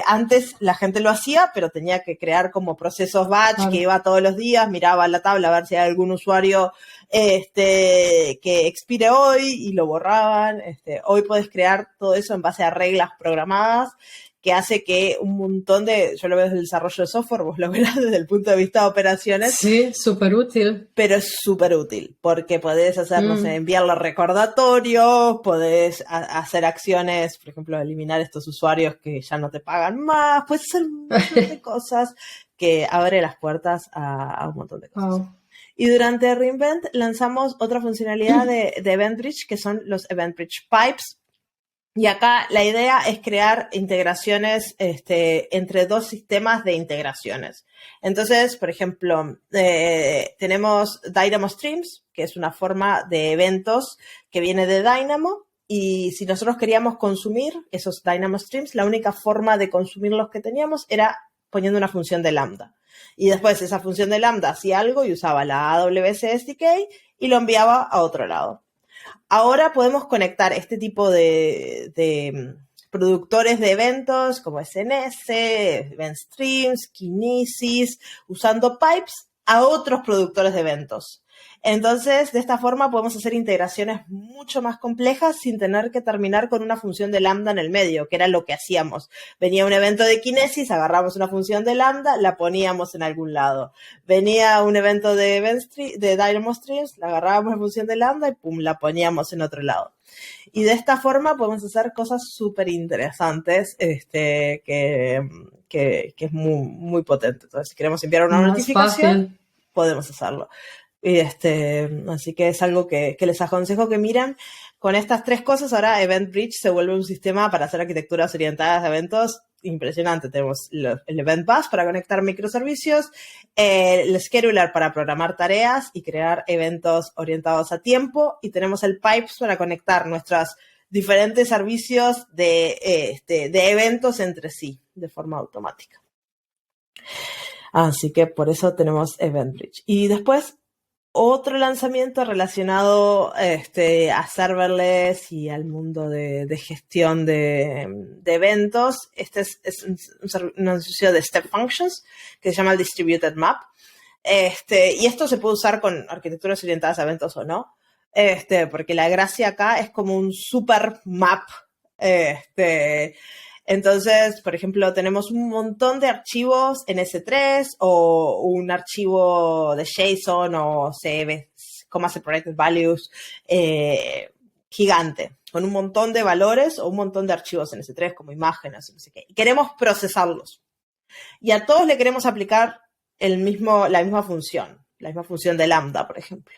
A: Antes la gente lo hacía, pero tenía que crear como procesos batch que iba todos los días, miraba la tabla a ver si hay algún usuario que expire hoy y lo borraban. Hoy puedes crear todo eso en base a reglas programadas que hace que un montón yo lo veo desde el desarrollo de software, vos lo verás desde el punto de vista de operaciones.
B: Sí, súper útil.
A: Pero es súper útil, porque podés hacer, no sé, enviar los recordatorios, podés hacer acciones, por ejemplo, eliminar estos usuarios que ya no te pagan más, puedes hacer un montón de cosas que abre las puertas a un montón de cosas.
B: Wow.
A: Y durante reInvent lanzamos otra funcionalidad de EventBridge, que son los EventBridge Pipes. Y acá la idea es crear integraciones entre dos sistemas de integraciones. Entonces, por ejemplo, tenemos Dynamo Streams, que es una forma de eventos que viene de Dynamo. Y si nosotros queríamos consumir esos Dynamo Streams, la única forma de consumirlos que teníamos era poniendo una función de Lambda. Y después esa función de Lambda hacía algo y usaba la AWS SDK y lo enviaba a otro lado. Ahora podemos conectar este tipo de productores de eventos como SNS, EventStreams, Kinesis, usando pipes a otros productores de eventos. Entonces, de esta forma podemos hacer integraciones mucho más complejas sin tener que terminar con una función de Lambda en el medio, que era lo que hacíamos. Venía un evento de Kinesis, agarramos una función de Lambda, la poníamos en algún lado. Venía un evento de Dynamo Streams, la agarrábamos la función de Lambda y pum, la poníamos en otro lado. Y de esta forma podemos hacer cosas súper interesantes, que es muy, muy potente. Entonces, si queremos enviar una notificación, podemos hacerlo. Así que es algo que les aconsejo que miren. Con estas tres cosas, ahora EventBridge se vuelve un sistema para hacer arquitecturas orientadas a eventos impresionante. Tenemos el Event Bus para conectar microservicios, el Scheduler para programar tareas y crear eventos orientados a tiempo, y tenemos el Pipes para conectar nuestros diferentes servicios de eventos entre sí de forma automática. Así que por eso tenemos EventBridge. Y después, otro lanzamiento relacionado a serverless y al mundo de gestión de eventos. Este es un servicio de Step Functions que se llama el Distributed Map. Y esto se puede usar con arquitecturas orientadas a eventos o no. Porque la gracia acá es como un super map Entonces, por ejemplo, tenemos un montón de archivos en S3 o un archivo de JSON o CSV, Comma Separated Values, gigante, con un montón de valores o un montón de archivos en S3 como imágenes, no sé qué. Y queremos procesarlos. Y a todos le queremos aplicar la misma función de lambda, por ejemplo.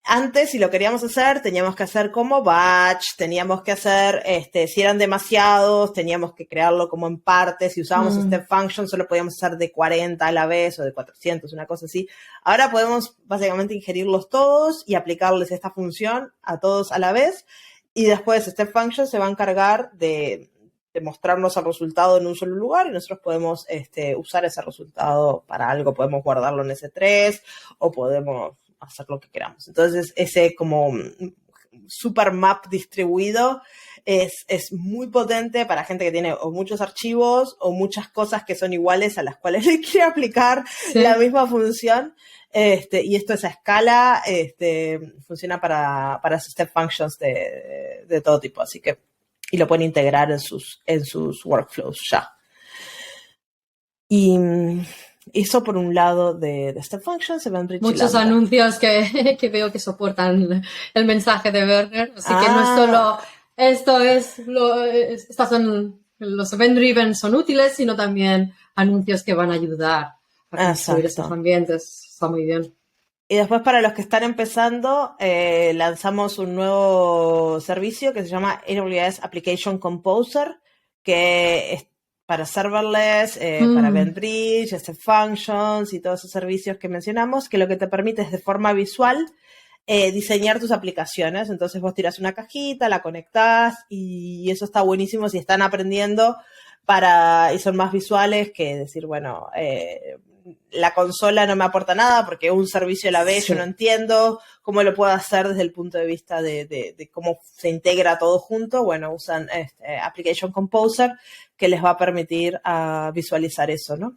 A: Antes, si lo queríamos hacer, teníamos que hacer como batch, teníamos que hacer, si eran demasiados, teníamos que crearlo como en partes. Si usábamos step function, solo podíamos hacer de 40 a la vez o de 400, una cosa así. Ahora podemos básicamente ingerirlos todos y aplicarles esta función a todos a la vez. Y después step function se va a encargar de mostrarnos el resultado en un solo lugar y nosotros podemos usar ese resultado para algo. Podemos guardarlo en S3 o podemos hacer lo que queramos. Entonces, ese como super map distribuido es muy potente para gente que tiene o muchos archivos o muchas cosas que son iguales a las cuales le quiere aplicar la misma función. Y esto es a escala, funciona para step functions de todo tipo, así que, y lo pueden integrar en sus workflows ya. Y eso por un lado de Step Functions, Event-Rich.
B: Muchos anuncios que veo que soportan el mensaje de Werner, así que no es solo estas son los event-driven son útiles, sino también anuncios que van a ayudar a construir estos ambientes. Está muy bien.
A: Y después para los que están empezando, lanzamos un nuevo servicio que se llama AWS Application Composer, que es para serverless, para Event-Bridge, Step Functions y todos esos servicios que mencionamos, que lo que te permite es de forma visual diseñar tus aplicaciones. Entonces vos tirás una cajita, la conectás y eso está buenísimo si están aprendiendo y son más visuales que decir, bueno, la consola no me aporta nada porque un servicio a la vez, yo no entiendo cómo lo puedo hacer desde el punto de vista de cómo se integra todo junto. Bueno, usan Application Composer que les va a permitir visualizar eso, ¿no?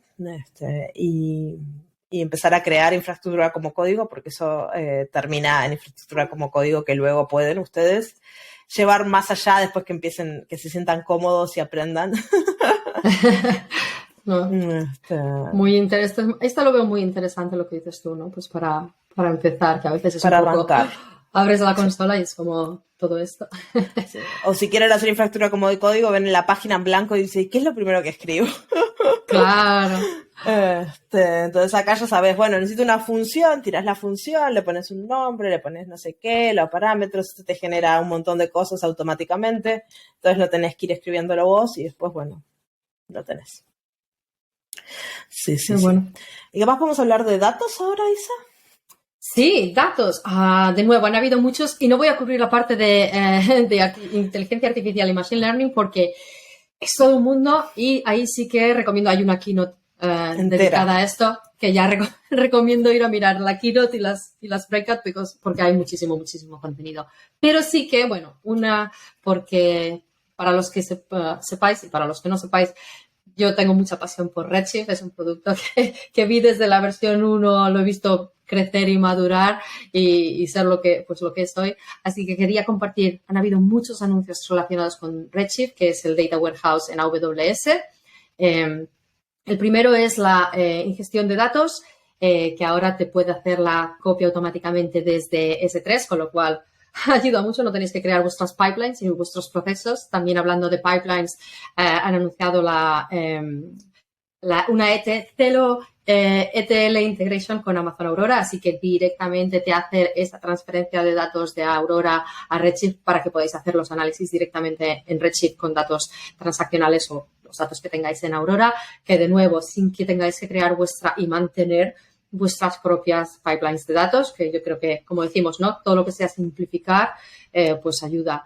A: Y empezar a crear infraestructura como código, porque eso termina en infraestructura como código que luego pueden ustedes llevar más allá después que empiecen, que se sientan cómodos y aprendan.
B: No. Muy interesante. Esto lo veo muy interesante lo que dices tú, ¿no? Pues para empezar, que a veces es
A: para
B: un poco...
A: arrancar.
B: Abres la consola y es como todo esto.
A: Sí. O si quieren hacer infraestructura como de código, ven la página en blanco y dicen, ¿qué es lo primero que escribo?
B: Claro.
A: Entonces acá ya sabes, bueno, necesito una función, tiras la función, le pones un nombre, le pones no sé qué, los parámetros, esto te genera un montón de cosas automáticamente. Entonces no tenés que ir escribiéndolo vos y después, bueno, lo tenés. Sí.
B: Bueno.
A: ¿Y qué más podemos hablar de datos ahora, Isa?
B: Sí, datos. De nuevo, han habido muchos y no voy a cubrir la parte de inteligencia artificial y machine learning porque es todo un mundo y ahí sí que recomiendo, hay una keynote dedicada a esto que ya recomiendo ir a mirar la keynote y las breakout porque hay muchísimo contenido. Pero sí que, bueno, porque para los que sepáis y para los que no sepáis, yo tengo mucha pasión por Redshift, es un producto que vi desde la versión 1, lo he visto crecer y madurar y ser lo que soy. Así que quería compartir, han habido muchos anuncios relacionados con Redshift, que es el Data Warehouse en AWS. El primero es la ingestión de datos, que ahora te puede hacer la copia automáticamente desde S3, con lo cual ayuda mucho, no tenéis que crear vuestras pipelines y vuestros procesos. También hablando de pipelines, han anunciado una ETL integration con Amazon Aurora, así que directamente te hace esa transferencia de datos de Aurora a Redshift para que podáis hacer los análisis directamente en Redshift con datos transaccionales o los datos que tengáis en Aurora, que de nuevo, sin que tengáis que crear y mantener vuestras propias pipelines de datos, que yo creo que, como decimos, ¿no? Todo lo que sea simplificar, pues ayuda.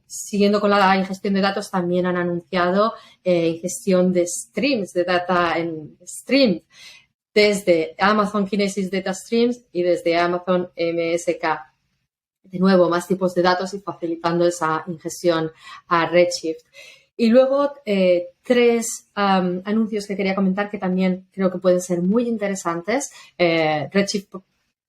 B: Siguiendo con la ingestión de datos, también han anunciado ingestión de streams, de data en streams, desde Amazon Kinesis Data Streams y desde Amazon MSK. De nuevo, más tipos de datos y facilitando esa ingestión a Redshift. Y luego, 3 anuncios que quería comentar que también creo que pueden ser muy interesantes. Redshift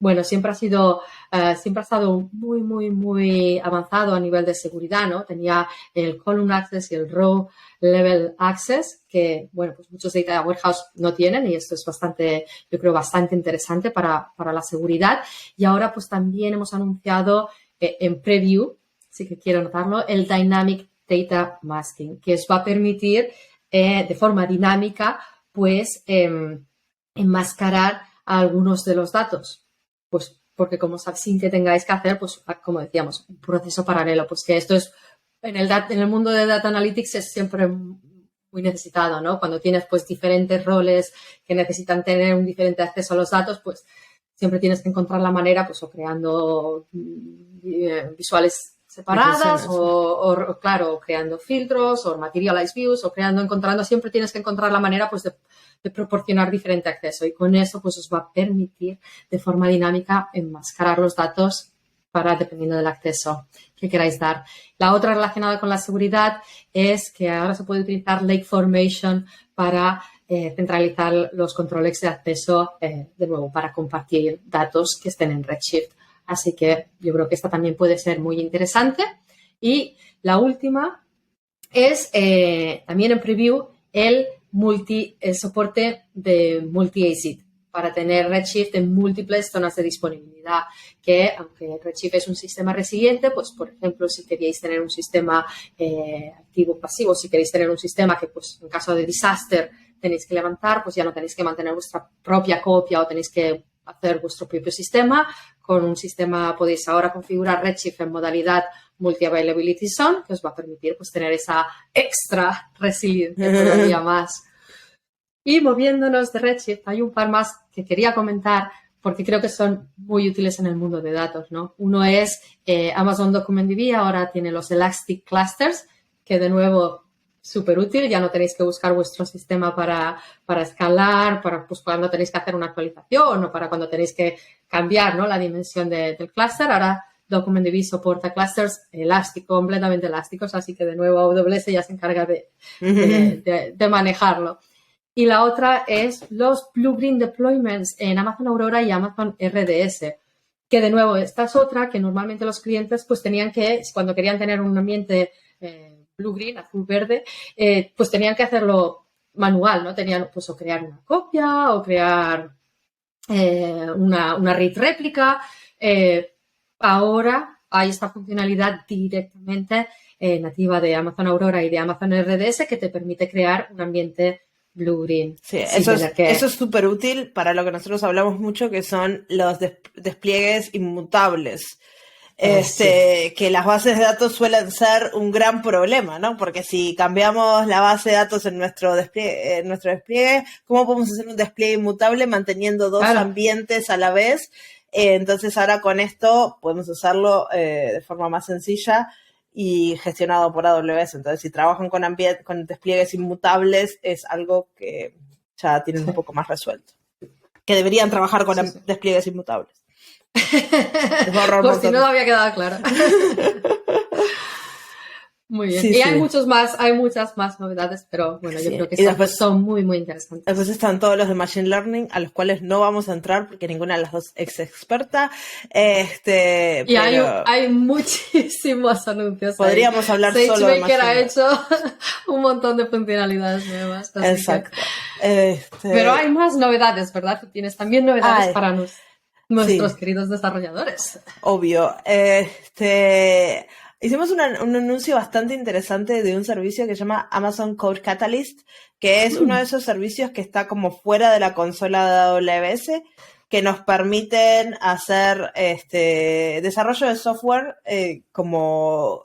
B: bueno, siempre ha estado muy, muy, muy avanzado a nivel de seguridad, ¿no? Tenía el Column Access y el Row Level Access, que, bueno, pues muchos Data Warehouse no tienen, y esto es bastante, yo creo, bastante interesante para la seguridad. Y ahora, pues también hemos anunciado en preview, sí que quiero notarlo, el Dynamic Data Masking, que os va a permitir de forma dinámica, pues, enmascarar a algunos de los datos. Pues porque como sabéis, sin que tengáis que hacer, pues como decíamos, un proceso paralelo, pues que esto es, en el mundo de Data Analytics es siempre muy necesitado, ¿no? Cuando tienes pues diferentes roles que necesitan tener un diferente acceso a los datos, pues siempre tienes que encontrar la manera, pues o creando visuales separadas o claro, creando filtros o materialized views o encontrando, siempre tienes que encontrar la manera pues de proporcionar diferente acceso, y con eso pues os va a permitir de forma dinámica enmascarar los datos dependiendo del acceso que queráis dar. La otra relacionada con la seguridad es que ahora se puede utilizar Lake Formation para centralizar los controles de acceso, de nuevo, para compartir datos que estén en Redshift. Así que yo creo que esta también puede ser muy interesante. Y la última es también en preview el soporte de multi-ACID para tener Redshift en múltiples zonas de disponibilidad, que aunque Redshift es un sistema resiliente, pues por ejemplo, si queríais tener un sistema activo-pasivo, si queréis tener un sistema que pues en caso de disaster tenéis que levantar, pues ya no tenéis que mantener vuestra propia copia o tenéis que hacer vuestro propio sistema. Con un sistema podéis ahora configurar Redshift en modalidad Multi-Availability Zone, que os va a permitir pues tener esa extra resiliencia todavía más. Y moviéndonos de Redshift, hay un par más que quería comentar porque creo que son muy útiles en el mundo de datos, ¿no? Uno es Amazon DocumentDB, ahora tiene los Elastic Clusters, que de nuevo súper útil, ya no tenéis que buscar vuestro sistema para escalar, para pues cuando tenéis que hacer una actualización o para cuando tenéis que cambiar, ¿no?, la dimensión del clúster. Ahora DocumentDB soporta clusters completamente elásticos, así que de nuevo AWS ya se encarga de manejarlo. Y la otra es los Blue-Green Deployments en Amazon Aurora y Amazon RDS, que de nuevo, esta es otra que normalmente los clientes pues tenían que, cuando querían tener un ambiente blue-green, azul-verde, pues tenían que hacerlo manual, ¿no? Tenían pues o crear una copia o crear una read réplica. Ahora hay esta funcionalidad directamente nativa de Amazon Aurora y de Amazon RDS que te permite crear un ambiente blue-green.
A: Sí, eso es súper útil para lo que nosotros hablamos mucho, que son los despliegues inmutables.
B: Sí.
A: Que las bases de datos suelen ser un gran problema, ¿no? Porque si cambiamos la base de datos en nuestro despliegue, ¿cómo podemos hacer un despliegue inmutable manteniendo dos ambientes a la vez? Entonces ahora con esto podemos hacerlo de forma más sencilla y gestionado por AWS. Entonces si trabajan con despliegues inmutables es algo que ya tienen un poco más resuelto. Que deberían trabajar con despliegues inmutables.
B: Por si no había quedado claro. Muy bien. Y hay muchas más novedades, pero bueno, yo creo que después son muy, muy interesantes.
A: Después están todos los de Machine Learning, a los cuales no vamos a entrar porque ninguna de las dos es experta.
B: Y hay muchísimos anuncios.
A: Podríamos hablar solo de
B: Machine Learning. Ha hecho un montón de funcionalidades nuevas.
A: Exacto.
B: Pero hay más novedades, ¿verdad? Tú tienes también novedades para nuestros queridos desarrolladores.
A: Obvio. Hicimos un anuncio bastante interesante de un servicio que se llama Amazon Code Catalyst, que es uno de esos servicios que está como fuera de la consola de AWS, que nos permiten hacer desarrollo de software como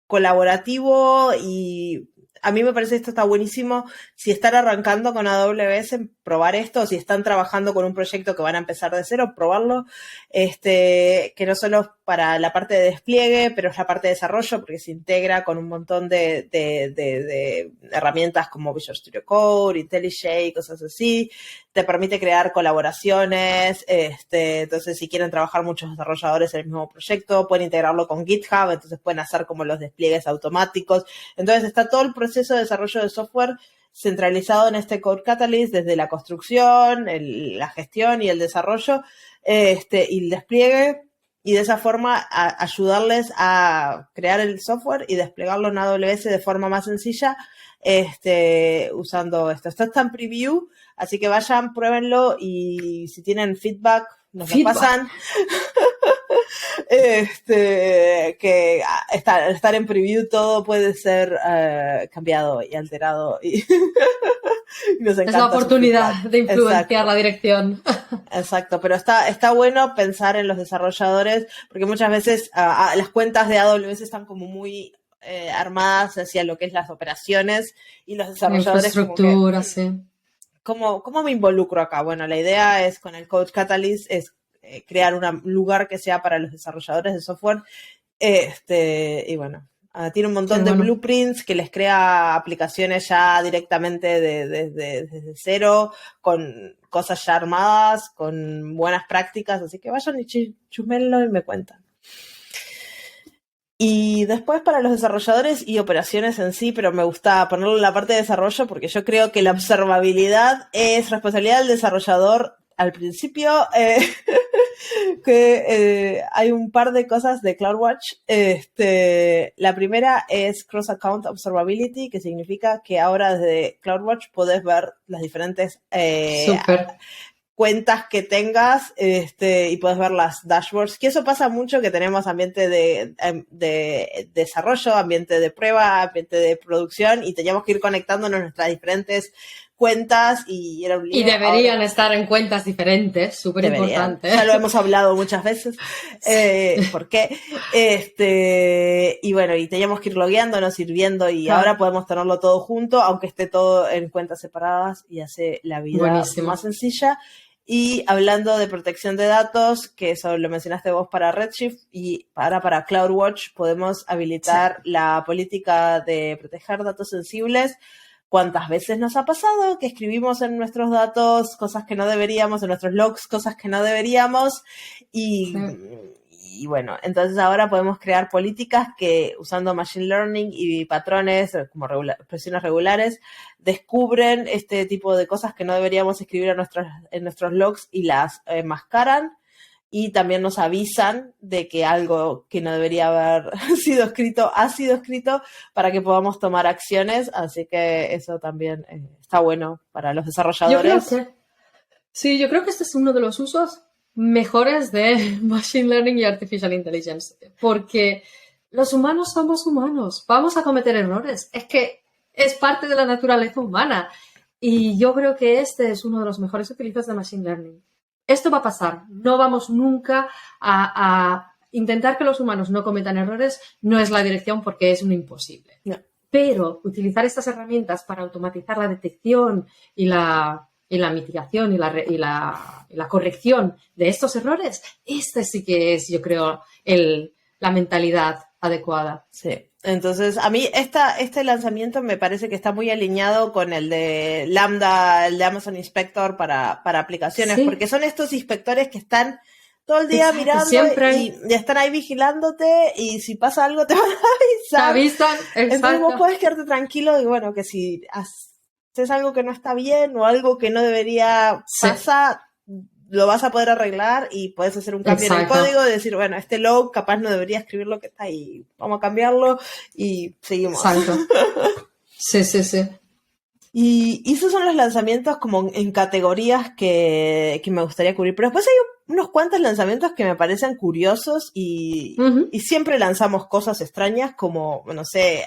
A: colaborativo, y a mí me parece esto está buenísimo. Si están arrancando con AWS, probar esto, o si están trabajando con un proyecto que van a empezar de cero, probarlo. Que no solo es para la parte de despliegue, pero es la parte de desarrollo, porque se integra con un montón de herramientas como Visual Studio Code, IntelliJ, cosas así. Te permite crear colaboraciones. Entonces, si quieren trabajar muchos desarrolladores en el mismo proyecto, pueden integrarlo con GitHub, entonces pueden hacer como los despliegues automáticos. Entonces, está todo el proceso de desarrollo de software centralizado en este Code Catalyst desde la construcción, la gestión y el desarrollo, y el despliegue, y de esa forma ayudarles a crear el software y desplegarlo en AWS de forma más sencilla, usando esto. Esto está en preview, así que vayan, pruébenlo, y si tienen feedback, nos lo pasan. Que estar en preview todo puede ser cambiado y alterado, y nos encanta.
B: Es la oportunidad de influenciar la dirección.
A: Exacto, pero está bueno pensar en los desarrolladores, porque muchas veces las cuentas de AWS están como muy armadas hacia lo que es las operaciones, y los desarrolladores
B: infraestructura, sí.
A: ¿Cómo me involucro acá? Bueno, la idea es, con el Code Catalyst, es crear un lugar que sea para los desarrolladores de software, y bueno, tiene un montón de blueprints que les crea aplicaciones ya directamente desde cero, con cosas ya armadas, con buenas prácticas, así que vayan y chusmenlo y me cuentan. Y después, para los desarrolladores y operaciones en sí, pero me gusta ponerlo en la parte de desarrollo, porque yo creo que la observabilidad es responsabilidad del desarrollador al principio, que hay un par de cosas de CloudWatch. La primera es Cross Account Observability, que significa que ahora desde CloudWatch podés ver las diferentes cuentas que tengas, y puedes ver las dashboards, que eso pasa mucho, que tenemos ambiente de desarrollo, ambiente de prueba, ambiente de producción, y teníamos que ir conectándonos nuestras diferentes cuentas, y era un lío.
B: Y deberían estar en cuentas diferentes, súper importante.
A: Ya lo hemos hablado muchas veces. ¿Por qué? Y bueno, y teníamos que ir logueándonos, ir viendo, y ahora podemos tenerlo todo junto, aunque esté todo en cuentas separadas, y hace la vida más sencilla. Y hablando de protección de datos, que eso lo mencionaste vos para Redshift, y para CloudWatch podemos habilitar la política de proteger datos sensibles. ¿Cuántas veces nos ha pasado que escribimos en nuestros datos cosas que no deberíamos, en nuestros logs cosas que no deberíamos? Y bueno, entonces ahora podemos crear políticas que, usando Machine Learning y patrones como expresiones regulares, descubren este tipo de cosas que no deberíamos escribir en nuestros logs, y las enmascaran. Y también nos avisan de que algo que no debería haber sido escrito ha sido escrito, para que podamos tomar acciones. Así que eso también está bueno para los desarrolladores.
B: Yo creo que este es uno de los usos mejores de Machine Learning y Artificial Intelligence, porque los humanos somos humanos, vamos a cometer errores. Es que es parte de la naturaleza humana. Y yo creo que este es uno de los mejores utilizos de Machine Learning. Esto va a pasar. No vamos nunca a intentar que los humanos no cometan errores. No es la dirección, porque es un imposible.
A: No.
B: Pero utilizar estas herramientas para automatizar la detección y la mitigación y la corrección de estos errores, esta sí que es, yo creo, la mentalidad adecuada.
A: Sí. Entonces, a mí este lanzamiento me parece que está muy alineado con el de Lambda, el de Amazon Inspector para aplicaciones, porque son estos inspectores que están todo el día mirando y están ahí vigilándote, y si pasa algo te van a avisar.
B: Te avisan, exacto.
A: Entonces vos podés quedarte tranquilo, y bueno, que si haces algo que no está bien o algo que no debería pasar, lo vas a poder arreglar, y puedes hacer un cambio en el código, de decir, bueno, este log capaz no debería escribir lo que está ahí, vamos a cambiarlo, y seguimos.
B: Exacto. Sí.
A: Y esos son los lanzamientos como en categorías que me gustaría cubrir. Pero después hay unos cuantos lanzamientos que me parecen curiosos, y siempre lanzamos cosas extrañas, como, no sé,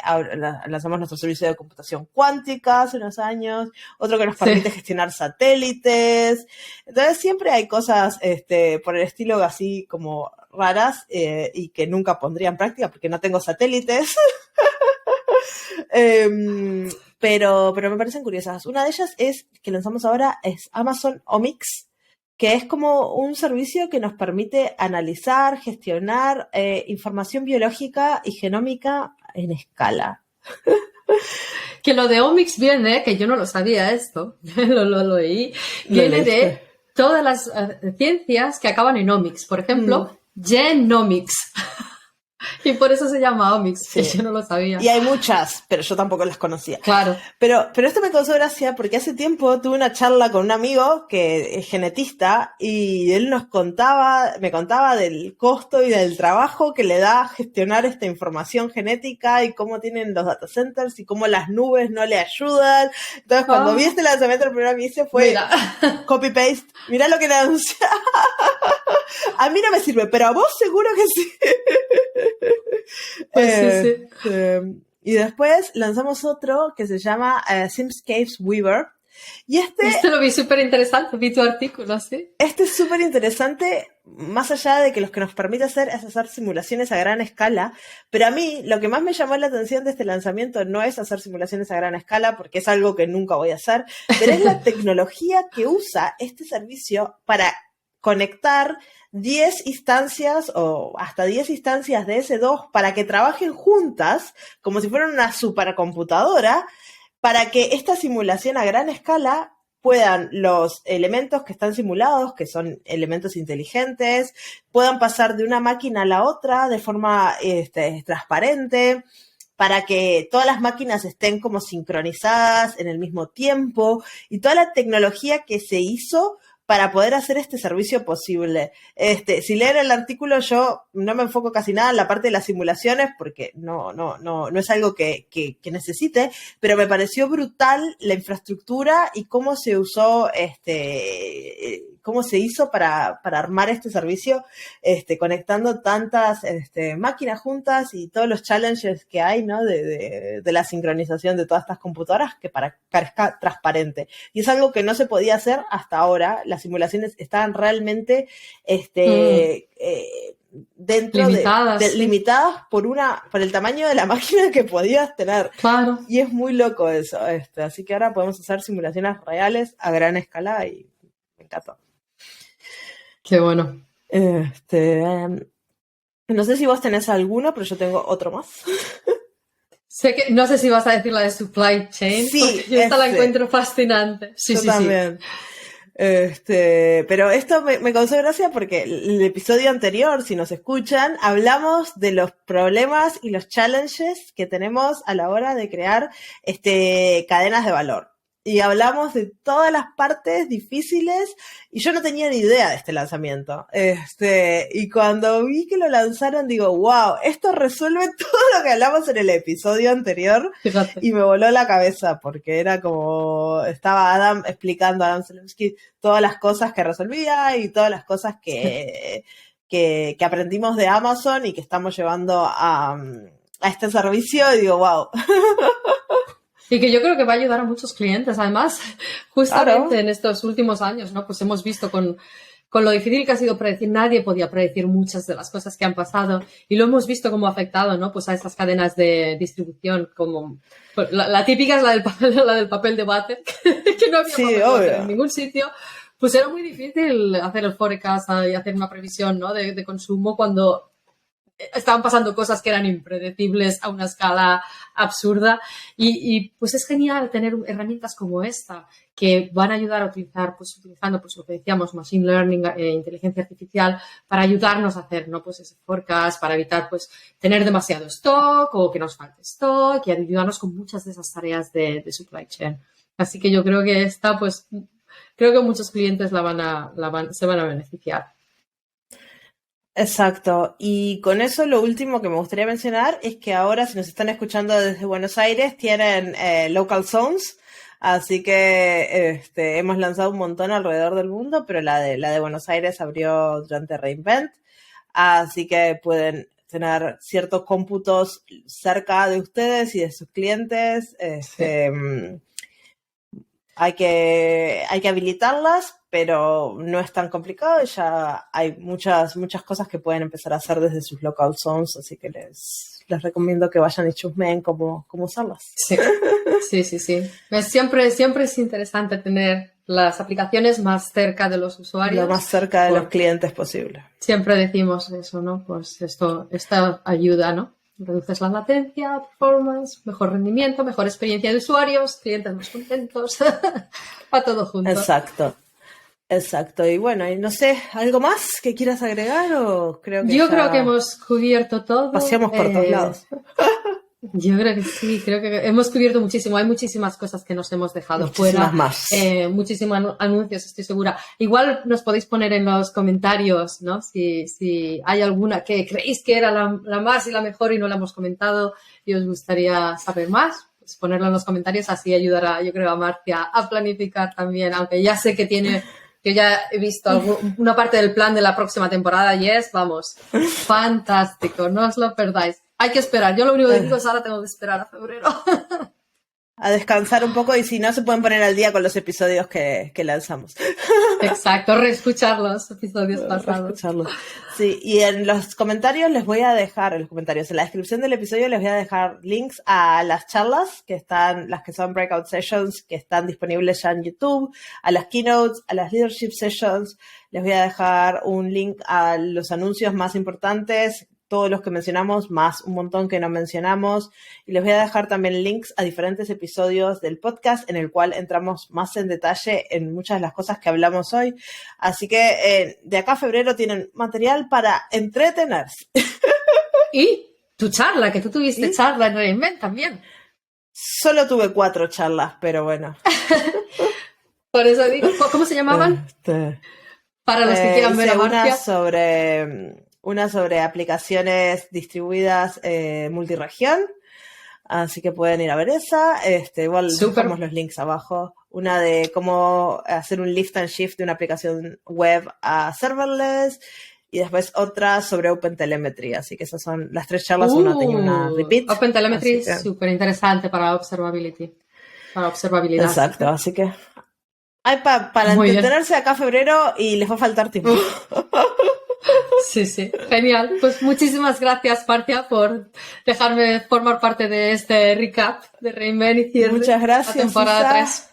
A: lanzamos nuestro servicio de computación cuántica hace unos años, otro que nos permite gestionar satélites. Entonces siempre hay cosas por el estilo así como raras, y que nunca pondría en práctica porque no tengo satélites. Pero me parecen curiosas. Una de ellas que lanzamos ahora es Amazon Omics, que es como un servicio que nos permite analizar, gestionar información biológica y genómica en escala.
B: Que lo de Omics viene, que yo no lo sabía esto, lo leí, viene de todas las ciencias que acaban en Omics. Por ejemplo, Genomics. Y por eso se llama Omics,
A: Sí.
B: que yo no lo sabía.
A: Y hay muchas, pero yo tampoco las conocía.
B: Claro.
A: Pero esto me causó gracia porque hace tiempo tuve una charla con un amigo que es genetista y él me contaba del costo y del trabajo que le da gestionar esta información genética y cómo tienen los data centers y cómo las nubes no le ayudan. Entonces, cuando vi este lanzamiento, el primero que hice fue copy-paste. Mirá lo que le anuncia. A mí no me sirve, pero a vos seguro que sí.
B: Pues sí.
A: Y después lanzamos otro que se llama Simscapes Weaver. Y
B: este lo vi súper interesante, vi tu artículo, ¿sí?
A: Este es súper interesante, más allá de que lo que nos permite hacer es hacer simulaciones a gran escala, pero a mí lo que más me llamó la atención de este lanzamiento no es hacer simulaciones a gran escala, porque es algo que nunca voy a hacer, pero es la tecnología que usa este servicio para conectar 10 instancias o hasta 10 instancias de S2 para que trabajen juntas como si fueran una supercomputadora, para que esta simulación a gran escala puedan los elementos que están simulados, que son elementos inteligentes, puedan pasar de una máquina a la otra de forma transparente, para que todas las máquinas estén como sincronizadas en el mismo tiempo, y toda la tecnología que se hizo para poder hacer este servicio posible. Si leen el artículo, yo no me enfoco casi nada en la parte de las simulaciones porque no es algo que necesite, pero me pareció brutal la infraestructura y cómo se usó, cómo se hizo para armar este servicio, conectando tantas máquinas juntas y todos los challenges que hay, ¿no? de la sincronización de todas estas computadoras que parezca transparente. Y es algo que no se podía hacer hasta ahora. Las simulaciones estaban realmente dentro
B: limitadas,
A: sí, limitadas por el tamaño de la máquina que podías tener.
B: Claro.
A: Y es muy loco eso. Así que ahora podemos hacer simulaciones reales a gran escala y me encantó.
B: Qué bueno.
A: No sé si vos tenés alguno, pero yo tengo otro más.
B: No sé si vas a decir la de supply chain.
A: Sí,
B: yo esta la encuentro fascinante.
A: Sí, yo también. Pero esto me causó gracia porque el episodio anterior, si nos escuchan, hablamos de los problemas y los challenges que tenemos a la hora de crear cadenas de valor. Y hablamos de todas las partes difíciles y yo no tenía ni idea de este lanzamiento. Y cuando vi que lo lanzaron, digo, wow, esto resuelve todo lo que hablamos en el episodio anterior.
B: Fíjate.
A: Y me voló la cabeza porque era como, estaba Adam Selipsky todas las cosas que resolvía y todas las cosas que aprendimos de Amazon y que estamos llevando a este servicio y digo, wow.
B: Y que yo creo que va a ayudar a muchos clientes. Además, justamente en estos últimos años, ¿no? Pues hemos visto con lo difícil que ha sido predecir, nadie podía predecir muchas de las cosas que han pasado y lo hemos visto como ha afectado, ¿no? Pues a estas cadenas de distribución, como la típica es la del papel de váter, que no había papel de váter en ningún sitio. Pues era muy difícil hacer el forecast y hacer una previsión, ¿no? de consumo cuando estaban pasando cosas que eran impredecibles a una escala absurda y pues es genial tener herramientas como esta que van a ayudar a utilizando pues lo que decíamos, machine learning, inteligencia artificial, para ayudarnos a hacer, ¿no? Pues ese forecast, para evitar pues tener demasiado stock o que nos falte stock y ayudarnos con muchas de esas tareas de supply chain. Así que yo creo que esta, pues creo que muchos clientes se van a beneficiar.
A: Exacto, y con eso lo último que me gustaría mencionar es que ahora, si nos están escuchando desde Buenos Aires, tienen local zones, así que hemos lanzado un montón alrededor del mundo, pero la de Buenos Aires abrió durante re:Invent, así que pueden tener ciertos cómputos cerca de ustedes y de sus clientes. Hay que habilitarlas, pero no es tan complicado. Ya hay muchas cosas que pueden empezar a hacer desde sus local zones, así que les recomiendo que vayan y chusmeen cómo usarlas.
B: Sí. Siempre es interesante tener las aplicaciones más cerca de los usuarios.
A: Lo más cerca de los clientes posible.
B: Siempre decimos eso, ¿no? Pues esta ayuda, ¿no? Reduces la latencia, performance, mejor rendimiento, mejor experiencia de usuarios, clientes más contentos, va todo junto.
A: Exacto. Exacto, y bueno, y no sé, ¿algo más que quieras agregar o creo que
B: Yo
A: ya
B: creo que hemos cubierto todo.
A: paseamos por todos lados?
B: Yo creo que sí, creo que hemos cubierto muchísimo. Hay muchísimas cosas que nos hemos dejado
A: Muchísimas
B: fuera,
A: más.
B: muchísimos anuncios, estoy segura. Igual nos podéis poner en los comentarios, ¿no? Si hay alguna que creéis que era la más y la mejor y no la hemos comentado y os gustaría saber más, pues ponerlo en los comentarios, así ayudará, yo creo, a Marcia a planificar también, aunque ya sé que ya he visto una parte del plan de la próxima temporada y es, vamos, fantástico, no os lo perdáis. Hay que esperar. Yo lo único que digo es ahora tengo que esperar a febrero.
A: A descansar un poco y si no se pueden poner al día con los episodios que lanzamos.
B: Exacto, reescuchar los episodios pasados.
A: Reescucharlos. Sí, y en los comentarios les voy a dejar, en la descripción del episodio les voy a dejar links a las charlas que están, las que son breakout sessions, que están disponibles ya en YouTube, a las keynotes, a las leadership sessions. Les voy a dejar un link a los anuncios más importantes, todos los que mencionamos, más un montón que no mencionamos. Y les voy a dejar también links a diferentes episodios del podcast en el cual entramos más en detalle en muchas de las cosas que hablamos hoy. Así que de acá a febrero tienen material para entretenerse.
B: Y tu charla, que tú tuviste charla en Reinvent también.
A: Solo tuve 4 charlas, pero bueno.
B: Por eso digo, ¿cómo se llamaban? Para los que quieran ver a Marcia.
A: Una sobre aplicaciones distribuidas multiregión, así que pueden ir a ver esa. Igual dejamos los links abajo. Una de cómo hacer un lift and shift de una aplicación web a serverless. Y después otra sobre OpenTelemetry. Así que esas son las 3 charlas. Una tenía una repeat.
B: OpenTelemetry es súper interesante para observabilidad.
A: Exacto, así que hay para entretenerse acá a febrero y les va a faltar tiempo.
B: Sí, genial. Pues muchísimas gracias, Marcia, por dejarme formar parte de este recap de Reinvent y cierre.
A: Muchas gracias,
B: la temporada 3.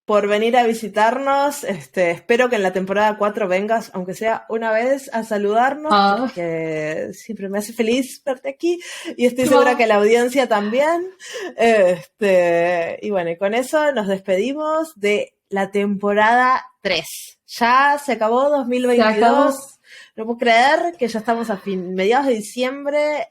A: Por venir a visitarnos. Espero que en la temporada 4 vengas, aunque sea una vez, a saludarnos, porque siempre me hace feliz verte aquí y estoy segura que la audiencia también. Y bueno, y con eso nos despedimos de la temporada 3. Ya se acabó 2022. No puedo creer que ya estamos a mediados de diciembre.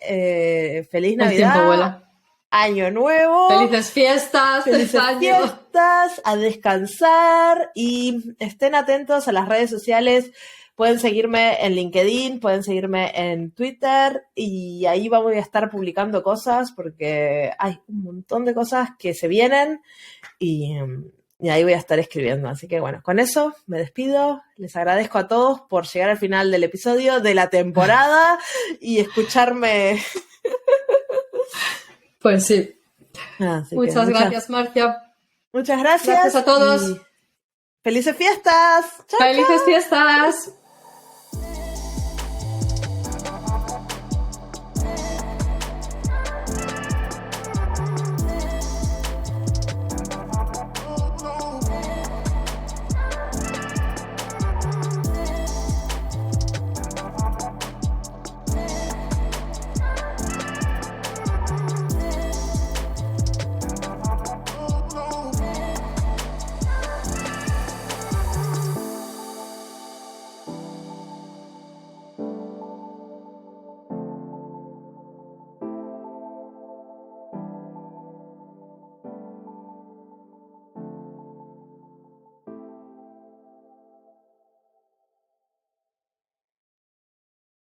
A: Feliz Navidad.
B: El tiempo vuela.
A: Año nuevo.
B: Felices fiestas.
A: Felices fiestas. A descansar. Y estén atentos a las redes sociales. Pueden seguirme en LinkedIn, pueden seguirme en Twitter. Y ahí voy a estar publicando cosas porque hay un montón de cosas que se vienen. Y ahí voy a estar escribiendo. Así que bueno, con eso me despido. Les agradezco a todos por llegar al final del episodio de la temporada y escucharme.
B: Pues sí. Muchas gracias, Marcia.
A: Muchas gracias.
B: Gracias a todos.
A: ¡Felices fiestas!
B: ¡Felices fiestas!